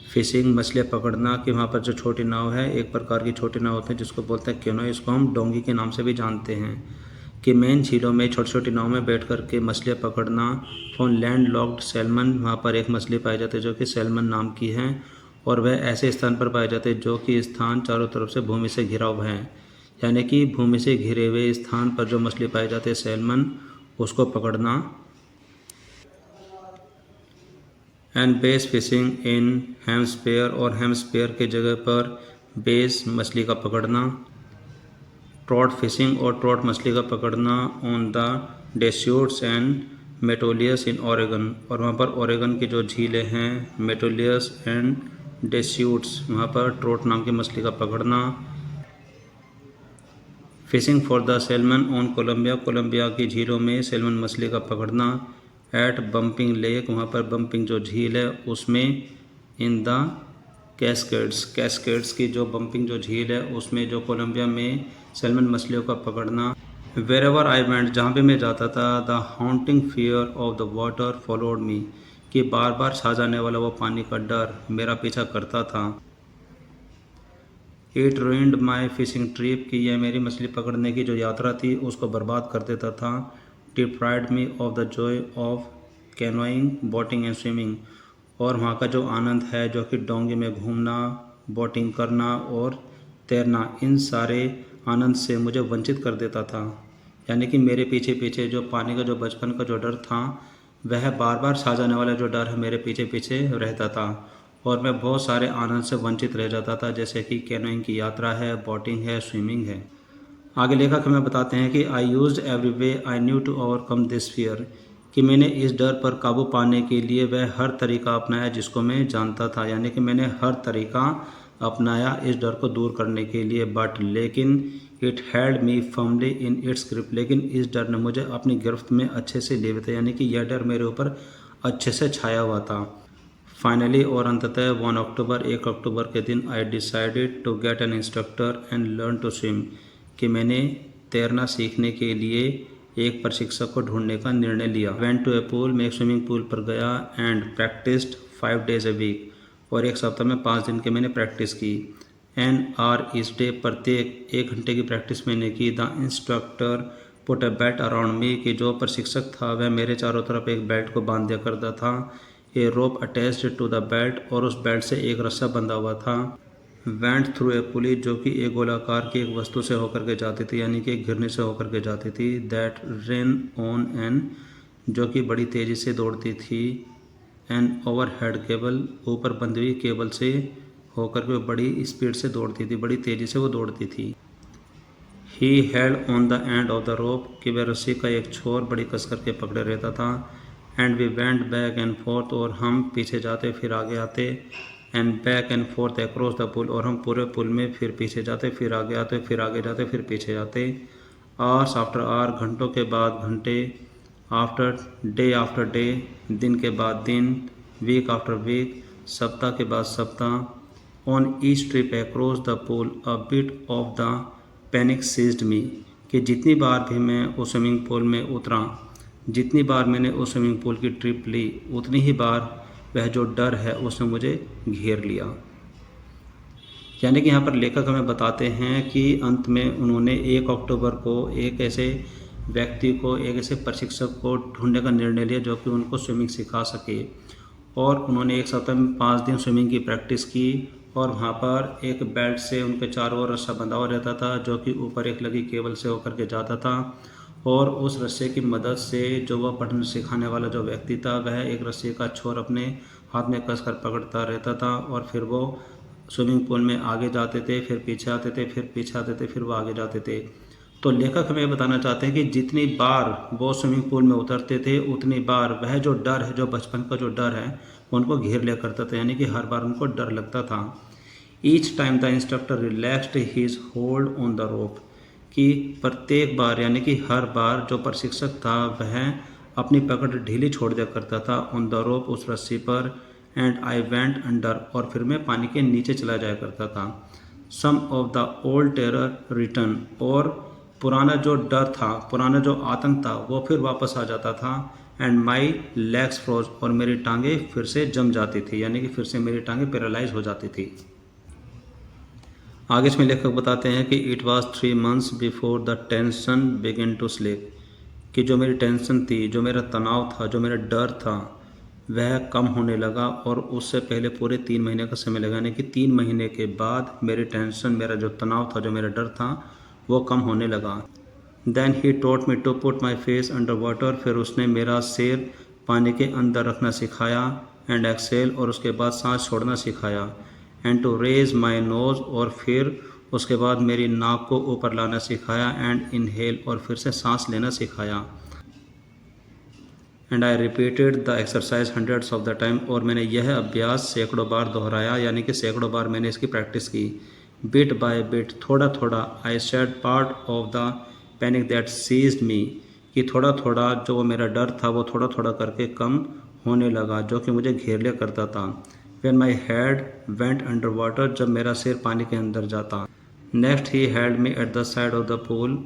Speaker 1: फिशिंग, मछलियाँ पकड़ना, कि वहाँ पर जो छोटी नाव है, एक प्रकार की छोटी नाव होती है जिसको बोलते हैं कैनो, इसको हम डोंगी के नाम से भी जानते हैं, कि मेन झीलों में छोटी छोटी नाव में बैठ करके मछलियाँ पकड़ना। ऑन लैंड लॉक्ड सैल्मन, वहाँ पर एक मछली पाई जाती है जो कि सैल्मन नाम की है, और वह ऐसे स्थान पर पाए जाते हैं जो कि स्थान चारों तरफ से भूमि से घिरा हुआ है, यानी कि भूमि से घिरे हुए स्थान पर जो मछली पाई जाती है सैल्मन, उसको पकड़ना। एंड बेस फिशिंग इन हेम्सपेयर, और हेम्सपेयर के जगह पर बेस मछली का पकड़ना। ट्रॉट फिशिंग, और ट्रॉट मछली का पकड़ना on the Deschutes and Metolius in Oregon, और वहाँ पर ओरेगन की जो झीलें हैं, मेटोलियस एंड डेस्यूट्स, वहाँ पर ट्रॉट नाम की मछली का पकड़ना। Fishing for the salmon on Columbia, Columbia की झीलों में सैल्मन मछली का पकड़ना। एट बम्पिंग लेक, वहाँ पर बम्पिंग जो झील है उसमें। इन द कैस्केड्स, कैस्केड्स की जो बम्पिंग जो झील है उसमें जो कोलंबिया में सैल्मन मछलियों का पकड़ना। वेर एवर आई वेंट, जहाँ भी मैं जाता था, the haunting fear of the water followed me, कि बार बार छा जाने वाला वो पानी का डर मेरा पीछा करता था। It ruined my fishing trip, कि यह मेरी मछली पकड़ने की जो यात्रा थी उसको बर्बाद कर देता था। Deprived me of the Joy of canoeing, boating and swimming, और वहाँ का जो आनंद है, जो कि डोंगी में घूमना, बोटिंग करना और तैरना, इन सारे आनंद से मुझे वंचित कर देता था। यानी कि मेरे पीछे पीछे जो पानी का जो बचपन का जो डर था, वह बार बार छा जाने वाला जो डर है मेरे पीछे पीछे रहता था, और मैं बहुत सारे आनंद से वंचित रह जाता था, जैसे कि कैनोइंग की यात्रा है, बोटिंग है, स्विमिंग है। आगे लेखक हमें बताते हैं कि I used every way I knew to overcome this fear, कि मैंने इस डर पर काबू पाने के लिए वह हर तरीका अपनाया जिसको मैं जानता था, यानी कि मैंने हर तरीका अपनाया इस डर को दूर करने के लिए। बट लेकिन it had me firmly in its grip, लेकिन इस डर ने मुझे अपनी गिरफ्त में अच्छे से लिए हुए था, यानी कि यह डर मेरे ऊपर अच्छे से छाया हुआ था। फाइनली, और अंततः 1 अक्टूबर के दिन, I decided to get an instructor and learn to swim, कि मैंने तैरना सीखने के लिए एक प्रशिक्षक को ढूंढने का निर्णय लिया। वेंट टू ए पूल, मैं एक स्विमिंग पूल पर गया, and practised 5 days a week, और एक सप्ताह में 5 दिन की मैंने प्रैक्टिस की। एन आर ईच डे, प्रत्येक 1 घंटे की प्रैक्टिस मैंने की। The instructor put a belt around me, कि जो प्रशिक्षक था वह मेरे चारों तरफ एक बेल्ट को बांध दिया करता था। ए रोप अटैच्ड टू द बेल्ट, और उस बेल्ट से एक रस्सा बंधा हुआ था। वेंट थ्रू ए पुली, जो कि एक गोलाकार की एक वस्तु से होकर के जाती थी, यानी कि एक घिरनी से होकर के जाती थी। दैट रेन ऑन एन, जो कि बड़ी तेज़ी से दौड़ती थी। एन ओवरहेड केबल, ऊपर बंधी हुई केबल से होकर के बड़ी स्पीड से दौड़ती थी, बड़ी तेज़ी से वो दौड़ती थी। He held on the end of the rope, कि वह रस्सी का एक छोर बड़ी कस करके पकड़े रहता था। And we went back and forth, और हम पीछे जाते फिर आगे आते। And back and forth across the pool, और हम पूरे पुल में फिर पीछे जाते फिर आगे आते, फिर आगे जाते फिर पीछे जाते। आवर्स आफ्टर आवर, घंटों के बाद घंटे। आफ्टर डे, दिन के बाद दिन। वीक आफ्टर वीक, सप्ताह के बाद सप्ताह। On each trip across the pool a bit of the panic seized me, कि जितनी बार भी मैं उस स्विमिंग पूल में उतरा, जितनी बार मैंने उस स्विमिंग पूल की ट्रिप ली, उतनी ही बार वह जो डर है उसने मुझे घेर लिया। यानी कि यहाँ पर लेखक हमें बताते हैं कि अंत में उन्होंने 1 अक्टूबर को एक ऐसे व्यक्ति को, एक ऐसे प्रशिक्षक को ढूंढने का निर्णय लिया जो कि उनको स्विमिंग सिखा सके। और उन्होंने 1 सप्ताह में 5 दिन स्विमिंग की प्रैक्टिस की, और वहाँ पर एक बेल्ट से उनके चारों ओर रस्सा बंधा हुआ रहता था, जो कि ऊपर एक लगी केबल से होकर के जाता था। और उस रस्से की मदद से जो वह पढ़ने सिखाने वाला जो व्यक्ति था, वह एक रस्से का छोर अपने हाथ में कसकर पकड़ता रहता था, और फिर वो स्विमिंग पूल में आगे जाते थे, फिर पीछे आते थे, फिर पीछे आते थे, फिर वो आगे जाते थे। तो लेखक हमें बताना चाहते हैं कि जितनी बार वो स्विमिंग पूल में उतरते थे, उतनी बार वह जो डर है, जो बचपन का जो डर है, उनको घेर लिया करता था, यानी कि हर बार उनको डर लगता था। Each time the instructor relaxed his hold on the rope, कि प्रत्येक बार, यानी कि हर बार जो प्रशिक्षक था वह अपनी पकड़ ढीली छोड़ दिया करता था ऑन द रोप, उस रस्सी पर। एंड आई वेंट अंडर, और फिर मैं पानी के नीचे चला जाया करता था। Some of the old terror return, और पुराना जो डर था, पुराना जो आतंक था, वो फिर वापस आ जाता था। एंड माई लेग्स फ्रोज, और मेरी टांगें फिर से जम जाती थी, यानी कि फिर से मेरी टांगें पैरालाइज हो जाती थी। आगे इसमें लेखक बताते हैं कि it was 3 months before the tension begin to slip, कि जो मेरी टेंशन थी, जो मेरा तनाव था, जो मेरा डर था, वह कम होने लगा। और उससे पहले पूरे 3 महीने का समय लगा, यानी कि 3 महीने के बाद मेरी टेंशन, मेरा जो तनाव था, जो मेरा डर था, वो कम होने लगा। Then he taught me to put my face under water, फिर उसने मेरा सिर पानी के अंदर रखना सिखाया। एंड एक्सेल, और उसके बाद सांस छोड़ना सिखाया। And to raise my nose, और फिर उसके बाद मेरी नाक को ऊपर लाना सिखाया। एंड इनहेल, और फिर से सांस लेना सिखाया। And I repeated the exercise hundreds of the time, और मैंने यह अभ्यास सैकड़ों बार दोहराया, यानी कि सैकड़ों बार मैंने इसकी प्रैक्टिस की। बिट बाय बिट, थोड़ा थोड़ा। I shed part of the panic that seized me, कि थोड़ा थोड़ा जो मेरा डर था वो थोड़ा थोड़ा करके कम होने लगा, जो कि मुझे घेर लिया करता था। When my head went under water, जब मेरा सिर पानी के अंदर जाता। Next he held me at the side of the pool,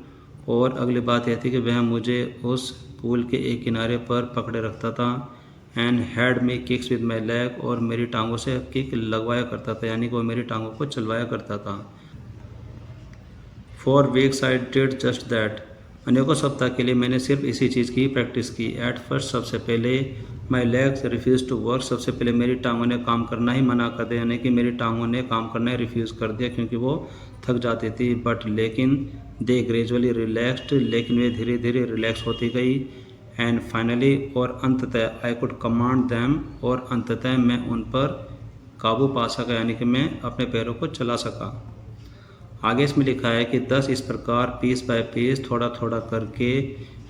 Speaker 1: और अगली बात यह थी कि वह मुझे उस पूल के एक किनारे पर पकड़े रखता था। And had me kicks with my leg, और मेरी टांगों से किक लगवाया करता था, यानी कि वो मेरी टांगों को चलवाया करता था। For weeks I did just that, अनेकों सप्ताह के लिए मैंने सिर्फ इसी चीज़ की प्रैक्टिस की। एट फर्स्ट, सबसे पहले my legs refuse to work, सबसे पहले मेरी टांगों ने काम करना ही मना कर दिया, यानी कि मेरी टांगों ने काम करना ही रिफ्यूज़ कर दिया, क्योंकि वो थक जाती थी। बट लेकिन दे ग्रेजुअली रिलैक्सड, लेकिन वे धीरे धीरे रिलैक्स होती गई। एंड फाइनली, और अंततः आई कुड कमांड दैम, और अंततः मैं उन पर काबू पा सका, यानी कि मैं अपने पैरों को चला सका। आगे इसमें लिखा है कि 10 इस प्रकार पीस बाय पीस, थोड़ा थोड़ा करके,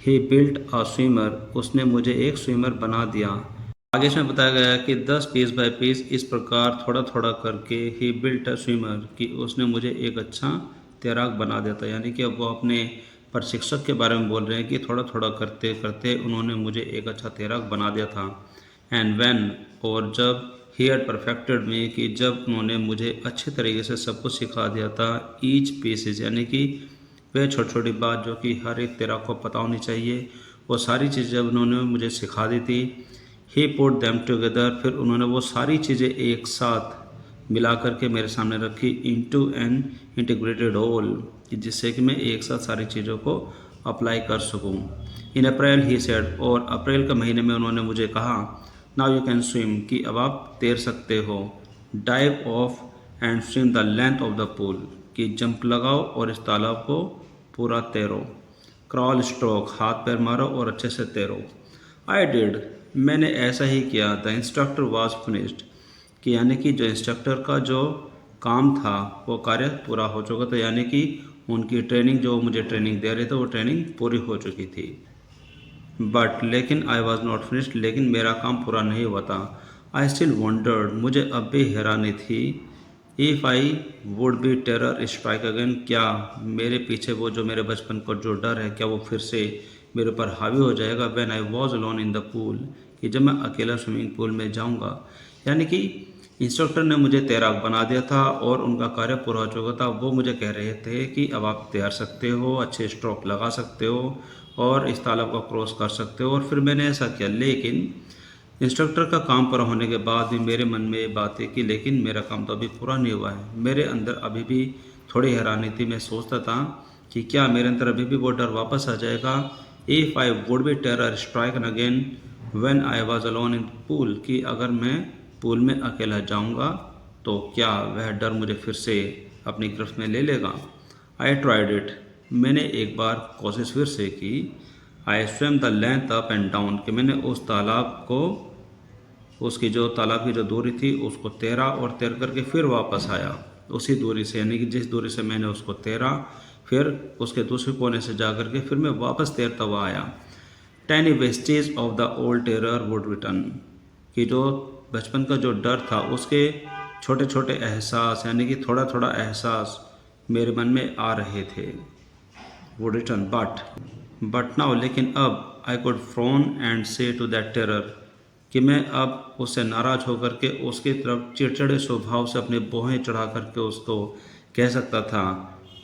Speaker 1: ही बिल्ट अ स्विमर, उसने मुझे एक स्विमर बना दिया। आगे इसमें बताया गया है कि 10 पीस बाय पीस इस प्रकार थोड़ा थोड़ा करके, ही बिल्ट अ स्विमर, कि उसने मुझे एक अच्छा तैराक बना देता, यानी कि अब वो अपने प्रशिक्षक के बारे में बोल रहे हैं कि थोड़ा थोड़ा करते करते उन्होंने मुझे एक अच्छा तैराक बना दिया था। एंड व्हेन, और जब, ही हैड परफेक्टेड मी, कि जब उन्होंने मुझे अच्छे तरीके से सब कुछ सिखा दिया था। ईच पीसेज, यानी कि वह छोटी छोटी बात जो कि हर एक तैराक को पता होनी चाहिए, वो सारी चीज़ें जब उन्होंने मुझे सिखा दी थी। ही पुट दैम टुगेदर, फिर उन्होंने वो सारी चीज़ें एक साथ मिला करके मेरे सामने रखी। इनटू एन इंटीग्रेटेड होल, जिससे कि मैं एक साथ सारी चीज़ों को अप्लाई कर सकूं। इन अप्रैल ही सेड, और अप्रैल के महीने में उन्होंने मुझे कहा, नाउ यू कैन स्विम, कि अब आप तैर सकते हो। Dive of and swim the length of the pool, कि जंप लगाओ और इस तालाब को पूरा तैरो। क्रॉल स्ट्रोक, हाथ पैर मारो और अच्छे से तैरो। आई डिड, मैंने ऐसा ही किया। द इंस्ट्रक्टर वॉज फिनिश्ड, कि यानी कि जो इंस्ट्रक्टर का जो काम था वो कार्य पूरा हो चुका था, यानी कि उनकी ट्रेनिंग, जो मुझे ट्रेनिंग दे रहे थे वो ट्रेनिंग पूरी हो चुकी थी। बट लेकिन आई वॉज नॉट फिनिश्ड, लेकिन मेरा काम पूरा नहीं हुआ था। आई स्टिल वंडर्ड, मुझे अब भी हैरानी थी। If I would be terror strike again, क्या मेरे पीछे वो जो मेरे बचपन का जो डर है, क्या वो फिर से मेरे ऊपर हावी हो जाएगा। When I was alone in the pool, कि जब मैं अकेला स्विमिंग पूल में जाऊंगा। यानी कि इंस्ट्रक्टर ने मुझे तैराक बना दिया था और उनका कार्य पूरा हो चुका था। वो मुझे कह रहे थे कि अब आप तैर सकते हो, अच्छे स्ट्रोक लगा सकते हो और इस तालाब को क्रॉस कर सकते हो। और फिर मैंने ऐसा किया, लेकिन इंस्ट्रक्टर का काम पूरा होने के बाद भी मेरे मन में ये बात है कि लेकिन मेरा काम तो अभी पूरा नहीं हुआ है। मेरे अंदर अभी भी थोड़ी हैरानी थी। मैं सोचता था कि क्या मेरे अंदर अभी भी वो डर वापस आ जाएगा। If I would be terror strike again when I was alone in pool, कि अगर मैं पूल में अकेला जाऊंगा तो क्या वह डर मुझे फिर से अपनी गिरफ्त में ले लेगा। आई ट्राइड इट, मैंने एक बार कोशिश फिर से की। I swim the length up and down, कि मैंने उस तालाब को, उसकी जो तालाब की जो दूरी थी उसको तैरा और तैर करके फिर वापस आया उसी दूरी से, यानी कि जिस दूरी से मैंने उसको तैरा, फिर उसके दूसरे कोने से जा करके फिर मैं वापस तैरता हुआ आया। Tiny vestige of the old terror would return, कि जो बचपन का जो डर था उसके छोटे छोटे एहसास, यानी कि थोड़ा थोड़ा एहसास मेरे मन में आ रहे थे। वुड रिटर्न बट नाउ, लेकिन अब आई कुड फ्रॉन एंड से टू दैट टेरर, कि मैं अब उससे नाराज होकर के उसकी तरफ चिड़चिड़े स्वभाव से अपने बोहें चढ़ा करके उसको कह सकता था,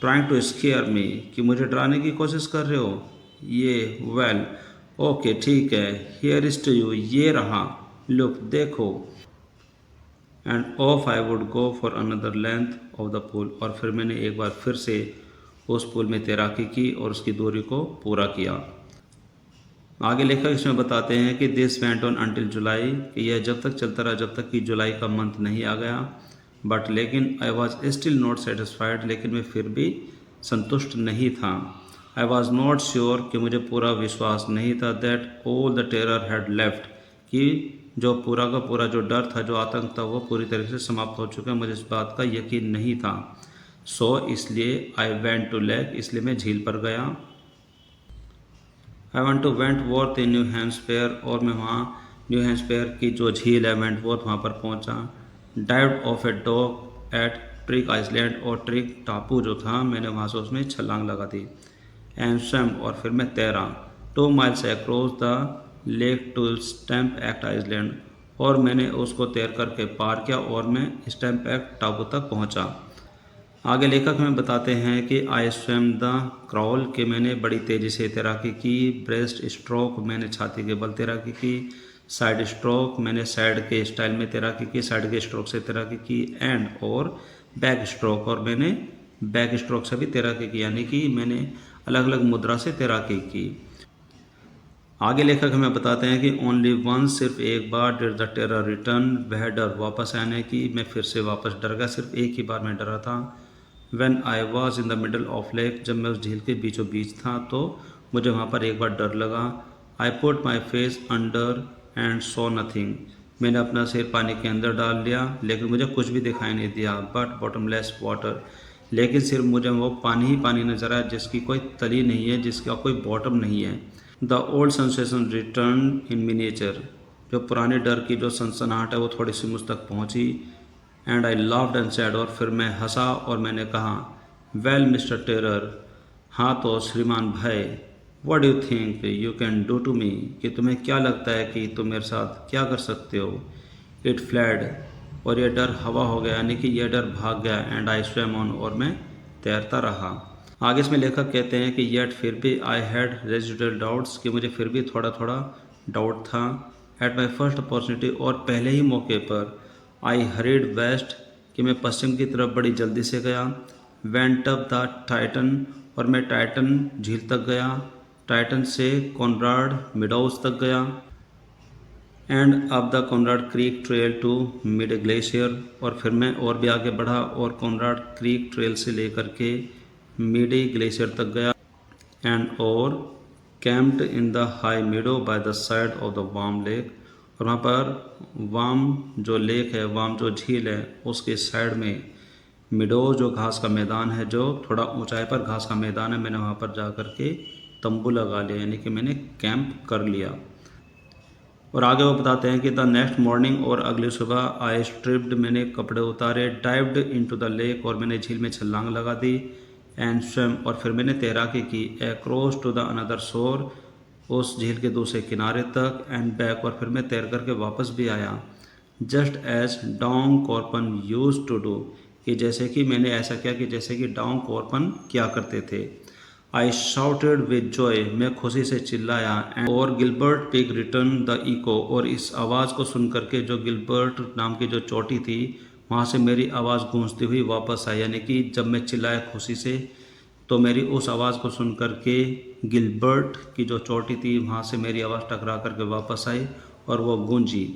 Speaker 1: ट्राइंग टू स्केयर मी, कि मुझे डराने की कोशिश कर रहे हो। ये वेल ओके, ठीक है, हियर इज टू यू, ये रहा, लुक, देखो। End of I would go for another length of the pool, और फिर मैंने एक बार फिर से उस पूल में तैराकी की और उसकी दूरी को पूरा किया। आगे लेखक इसमें बताते हैं कि दिस वेंट ऑन अंटिल जुलाई, कि यह जब तक चलता रहा जब तक कि जुलाई का मंथ नहीं आ गया। बट लेकिन I was still not satisfied, लेकिन मैं फिर भी संतुष्ट नहीं था। आई वॉज नॉट श्योर, कि मुझे पूरा विश्वास नहीं था that all the terror had left, कि जो पूरा का पूरा जो डर था, जो आतंक था, वो पूरी तरह से समाप्त हो चुका है। मुझे इस बात का यकीन नहीं था। सो इसलिए आई वेंट टू लेक, इसलिए मैं झील पर गया। I went to Wentworth in New Hampshire, और मैं वहाँ न्यू हैम्पशायर की जो झील है वेंटवॉर्थ, वहाँ पर पहुँचा। Dived off a dock at Triggs Island, और ट्रिक टापू जो था मैंने वहाँ से उसमें छलांग लगा दी। एंड स्वैम, और फिर मैं तैरा 2 miles across the lake to stamp act Iceland, और मैंने उसको तैर करके पार किया और मैं स्टैम्प एक्ट टापू तक पहुँचा। आगे लेखक हमें बताते हैं कि आई स्वैम द क्रॉल, कि मैंने बड़ी तेज़ी से तैराकी की। ब्रेस्ट स्ट्रोक, मैंने छाती के बल तैराकी की। साइड स्ट्रोक, मैंने साइड के स्टाइल में तैराकी की, साइड के स्ट्रोक से तैराकी की। एंड और बैक स्ट्रोक, और मैंने बैक स्ट्रोक से भी तैराकी की, यानी कि मैंने अलग अलग मुद्रा से तैराकी की। आगे लेखक हमें बताते हैं कि ओनली वंस, सिर्फ एक बार, डिड द टेरर रिटर्न, वह डर वापस आने की, मैं फिर से वापस डर गया। सिर्फ एक ही बार मैं डरा था। When I was in the middle of lake, जब मैं उस झील के बीचों बीच था तो मुझे वहाँ पर एक बार डर लगा। I put my face under and saw nothing, मैंने अपना सिर पानी के अंदर डाल लिया लेकिन मुझे कुछ भी दिखाई नहीं दिया। बट बॉटमलेस वाटर, लेकिन सिर्फ मुझे वो पानी ही पानी नजर आया जिसकी कोई तली नहीं है, जिसका कोई बॉटम नहीं है। The old sensation return in miniature, जो पुराने डर की जो सनसनाहट है वो थोड़ी सी मुझ तक पहुँची। And I laughed and sad, और फिर मैं हंसा और मैंने कहा, वेल मिस्टर टेरर, हाँ तो श्रीमान भय, what do you think you can do to me, कि तुम्हें क्या लगता है कि तुम मेरे साथ क्या कर सकते हो। इट फ्लैड, और यह डर हवा हो गया, यानी कि यह डर भाग गया। एंड आई स्वैम ऑन, और मैं तैरता रहा। आगे इसमें लेखक कहते हैं कि येट, फिर भी, आई हैड रेजिडुअल डाउट्स, कि मुझे फिर भी थोड़ा थोड़ा डाउट था। एट माई फर्स्ट अपॉर्चुनिटी, और पहले ही मौके पर, आई हरीड वेस्ट, कि मैं पश्चिम की तरफ बड़ी जल्दी से गया। वेंट अप द टाइटन, और मैं टाइटन झील तक गया। टाइटन से कॉनराड मिडोज तक गया। And up the Conrad Creek trail to mid glacier, और फिर मैं और भी आगे बढ़ा और कॉनराड क्रीक ट्रेल से लेकर के मिडी ग्लेशियर तक गया। एंड और camped in the high meadow by the side of the warm lake, और वहाँ पर वाम जो लेक है, वाम जो झील है, उसके साइड में मिडो जो घास का मैदान है, जो थोड़ा ऊंचाई पर घास का मैदान है, मैंने वहाँ पर जा कर के तंबू लगा लिया, यानी कि मैंने कैंप कर लिया। और आगे वो बताते हैं कि द नेक्स्ट मॉर्निंग, और अगली सुबह आई स्ट्रिप्ड, मैंने कपड़े उतारे, डाइव्ड इनटू द लेक, और मैंने झील में छलांग लगा दी, एंड स्विम, और फिर मैंने तैराकी की, अक्रॉस टू द अनदर शोर, उस झील के दूसरे किनारे तक, एंड बैक, और फिर मैं तैर करके वापस भी आया, जस्ट एज डॉन्ग कॉर्पन यूज टू डू, कि जैसे कि मैंने ऐसा किया कि जैसे कि डॉन्ग कॉर्पन किया करते थे। आई शाउटेड विद जॉय, मैं खुशी से चिल्लाया, और Gilbert peak return the echo, और इस आवाज़ को सुन करके जो गिलबर्ट नाम की जो चोटी थी, वहाँ से मेरी आवाज़ गूंजती हुई वापस आई, यानी कि जब मैं चिल्लाया खुशी से, तो मेरी उस आवाज़ को सुन करके गिलबर्ट की जो चोटी थी, वहाँ से मेरी आवाज़ टकरा करके वापस आई और वो गूंजी।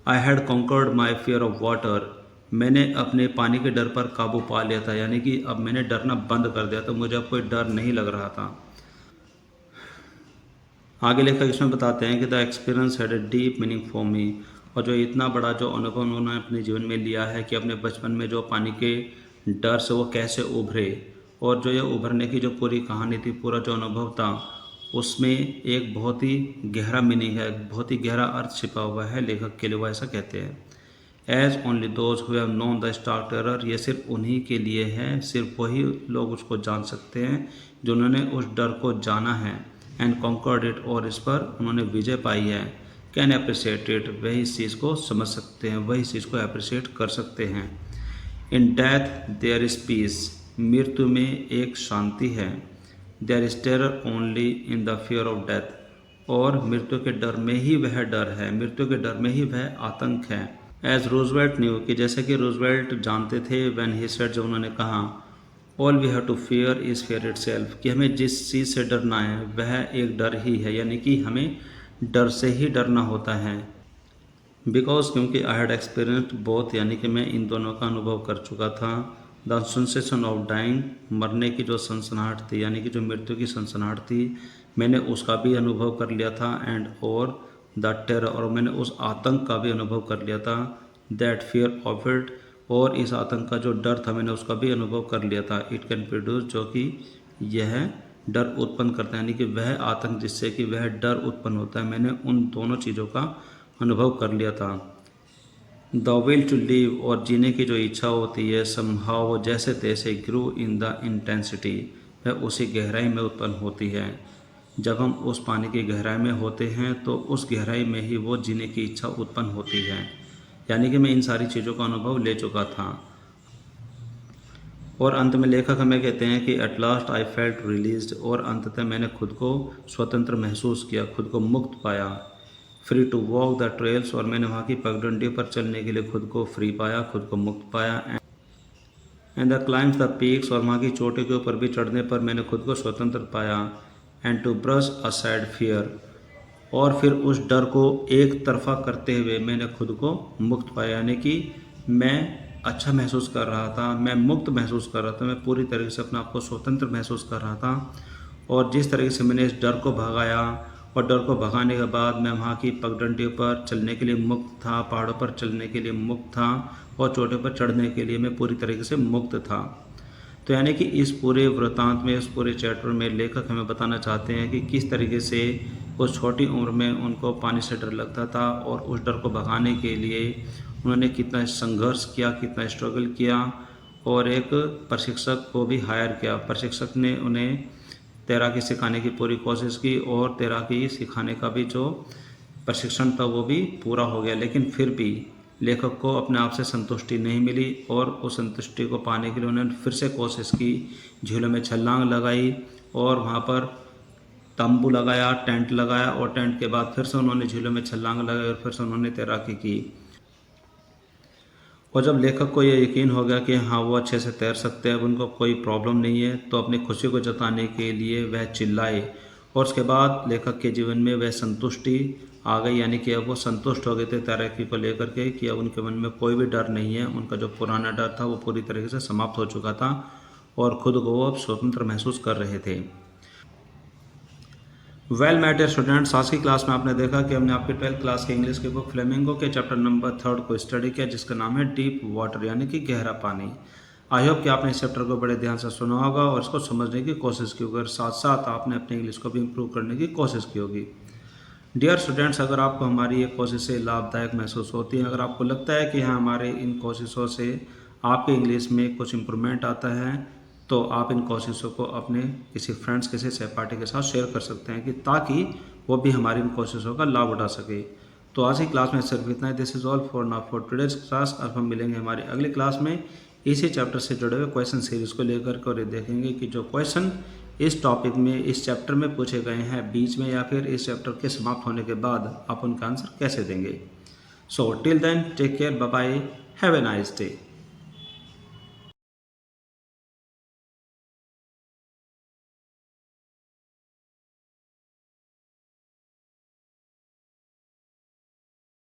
Speaker 1: I had conquered my fear of water, मैंने अपने पानी के डर पर काबू पा लिया था, यानी कि अब मैंने डरना बंद कर दिया, तो मुझे अब कोई डर नहीं लग रहा था। आगे लेखक इसमें बताते हैं कि the experience had a deep meaning for me, और जो इतना बड़ा जो अनुभव उन्होंने अपने जीवन में लिया है कि अपने बचपन में जो पानी के डर से वो कैसे उभरे, और जो ये उभरने की जो पूरी कहानी थी, पूरा जो अनुभव था, उसमें एक बहुत ही गहरा मीनिंग है, बहुत ही गहरा अर्थ छिपा हुआ है लेखक के लिए, वो ऐसा कहते हैं। As only those who have known the star terror, ये सिर्फ उन्हीं के लिए है, सिर्फ वही लोग उसको जान सकते हैं जिन्होंने उस डर को जाना है, एंड कॉन्कर्ड इट, और इस पर उन्होंने विजय पाई है, कैन अप्रिशिएट इट, वही इस चीज़ को समझ सकते हैं, वही इस चीज़ को अप्रिशिएट कर सकते हैं। In death there is peace, मृत्यु में एक शांति है, there is terror only in the fear of death, और मृत्यु के डर में ही वह डर है, मृत्यु के डर में ही वह आतंक है। एज रूजवेल्ट न्यू, कि जैसे कि रूजवेल्ट जानते थे, व्हेन ही सेड, जब उन्होंने कहा, all we have to fear is fear itself, कि हमें जिस चीज़ से डरना है वह एक डर ही है, यानी कि हमें डर से ही डरना होता है। बिकॉज, क्योंकि आई हैड एक्सपीरियंस्ड बोथ, यानी कि मैं इन दोनों का अनुभव कर चुका था। द सेंसेशन ऑफ डाइंग, मरने की जो सनसनाहट थी, यानी कि जो मृत्यु की सनसनाहट थी, मैंने उसका भी अनुभव कर लिया था, एंड और द टेरर, और मैंने उस आतंक का भी अनुभव कर लिया था, दैट फियर ऑफ इट, और इस आतंक का जो डर था मैंने उसका भी अनुभव कर लिया था। इट कैन प्रोड्यूस, जो कि यह डर उत्पन्न करता है, यानी कि वह आतंक जिससे कि वह डर उत्पन्न होता है, मैंने उन दोनों चीज़ों का अनुभव कर लिया था। द विल टू लिव, और जीने की जो इच्छा होती है, समहाउ, वो जैसे तैसे, ग्रू इन द इंटेंसिटी, वह उसी गहराई में उत्पन्न होती है। जब हम उस पानी की गहराई में होते हैं तो उस गहराई में ही वो जीने की इच्छा उत्पन्न होती है, यानी कि मैं इन सारी चीज़ों का अनुभव ले चुका था। और अंत में लेखक हमें कहते हैं कि at last I felt released, और अंततः मैंने खुद को स्वतंत्र महसूस किया, खुद को मुक्त पाया। Free to walk the trails, और मैंने वहाँ की पगडंडी पर चलने के लिए खुद को फ्री पाया, खुद को मुक्त पाया। And the climbs the peaks, और वहाँ की चोटी के ऊपर भी चढ़ने पर मैंने खुद को स्वतंत्र पाया। And to brush aside fear, और फिर उस डर को एक तरफा करते हुए मैंने खुद को मुक्त पाया, यानी कि मैं अच्छा महसूस कर रहा था, मैं मुक्त महसूस कर रहा था, मैं पूरी तरीके से अपने आप को स्वतंत्र महसूस कर रहा था। और जिस तरीके से मैंने इस डर को भगाया, और डर को भगाने के बाद मैं वहाँ की पगडंडियों पर चलने के लिए मुक्त था, पहाड़ों पर चलने के लिए मुक्त था, और चोटी पर चढ़ने के लिए मैं पूरी तरीके से मुक्त था। तो यानी कि इस पूरे वृत्तांत में, इस पूरे चैप्टर में लेखक हमें बताना चाहते हैं कि किस तरीके से उस छोटी उम्र में उनको पानी से डर लगता था, और उस डर को भगाने के लिए उन्होंने कितना संघर्ष किया, कितना स्ट्रगल किया, और एक प्रशिक्षक को भी हायर किया। प्रशिक्षक ने उन्हें तैराकी सिखाने की पूरी कोशिश की, और तैराकी सिखाने का भी जो प्रशिक्षण था वो भी पूरा हो गया, लेकिन फिर भी लेखक को अपने आप से संतुष्टि नहीं मिली, और उस संतुष्टि को पाने के लिए उन्होंने फिर से कोशिश की, झीलों में छलांग लगाई, और वहाँ पर तंबू लगाया, टेंट लगाया, और टेंट के बाद फिर से उन्होंने झीलों में छलांग लगाई, और फिर से उन्होंने तैराकी की। और जब लेखक को ये यकीन हो गया कि हाँ वो अच्छे से तैर सकते हैं, अब उनको कोई प्रॉब्लम नहीं है, तो अपनी खुशी को जताने के लिए वह चिल्लाए, और उसके बाद लेखक के जीवन में वह संतुष्टि आ गई, यानी कि अब वो संतुष्ट हो गए थे तैराकी को लेकर के कि अब उनके मन में कोई भी डर नहीं है। उनका जो पुराना डर था वो पूरी तरीके से समाप्त हो चुका था और खुद को वो अब स्वतंत्र महसूस कर रहे थे। वेल माय डियर स्टूडेंट्स, आज की क्लास में आपने देखा कि हमने आपकी 12th क्लास की इंग्लिश की बुक फ्लेमिंगो के चैप्टर नंबर 3 को स्टडी किया, जिसका नाम है डीप वाटर यानी कि गहरा पानी। आई होप कि आपने इस चैप्टर को बड़े ध्यान से सुना होगा और इसको समझने की कोशिश की होगी और साथ साथ आपने अपनी इंग्लिश को भी इम्प्रूव करने की कोशिश की होगी। डियर स्टूडेंट्स, अगर आपको हमारी ये कोशिशें लाभदायक महसूस होती हैं, अगर आपको लगता है कि हाँ हमारे इन कोशिशों से आपके इंग्लिश में कुछ इम्प्रूवमेंट आता है, तो आप इन कोशिशों को अपने किसी फ्रेंड्स, किसी सहपाठी के साथ शेयर कर सकते हैं कि ताकि वो भी हमारी इन कोशिशों का लाभ उठा सके। तो आज की क्लास में सिर्फ इतना ही। This is all for now for today's class. अब हम मिलेंगे हमारी अगली क्लास में इसी चैप्टर से जुड़े हुए क्वेश्चन सीरीज को लेकर के और ये देखेंगे कि जो क्वेश्चन इस टॉपिक में, इस चैप्टर में पूछे गए हैं बीच में या फिर इस चैप्टर के समाप्त होने के बाद आप उनका आंसर कैसे देंगे। So till then take care, bye bye, have a nice day.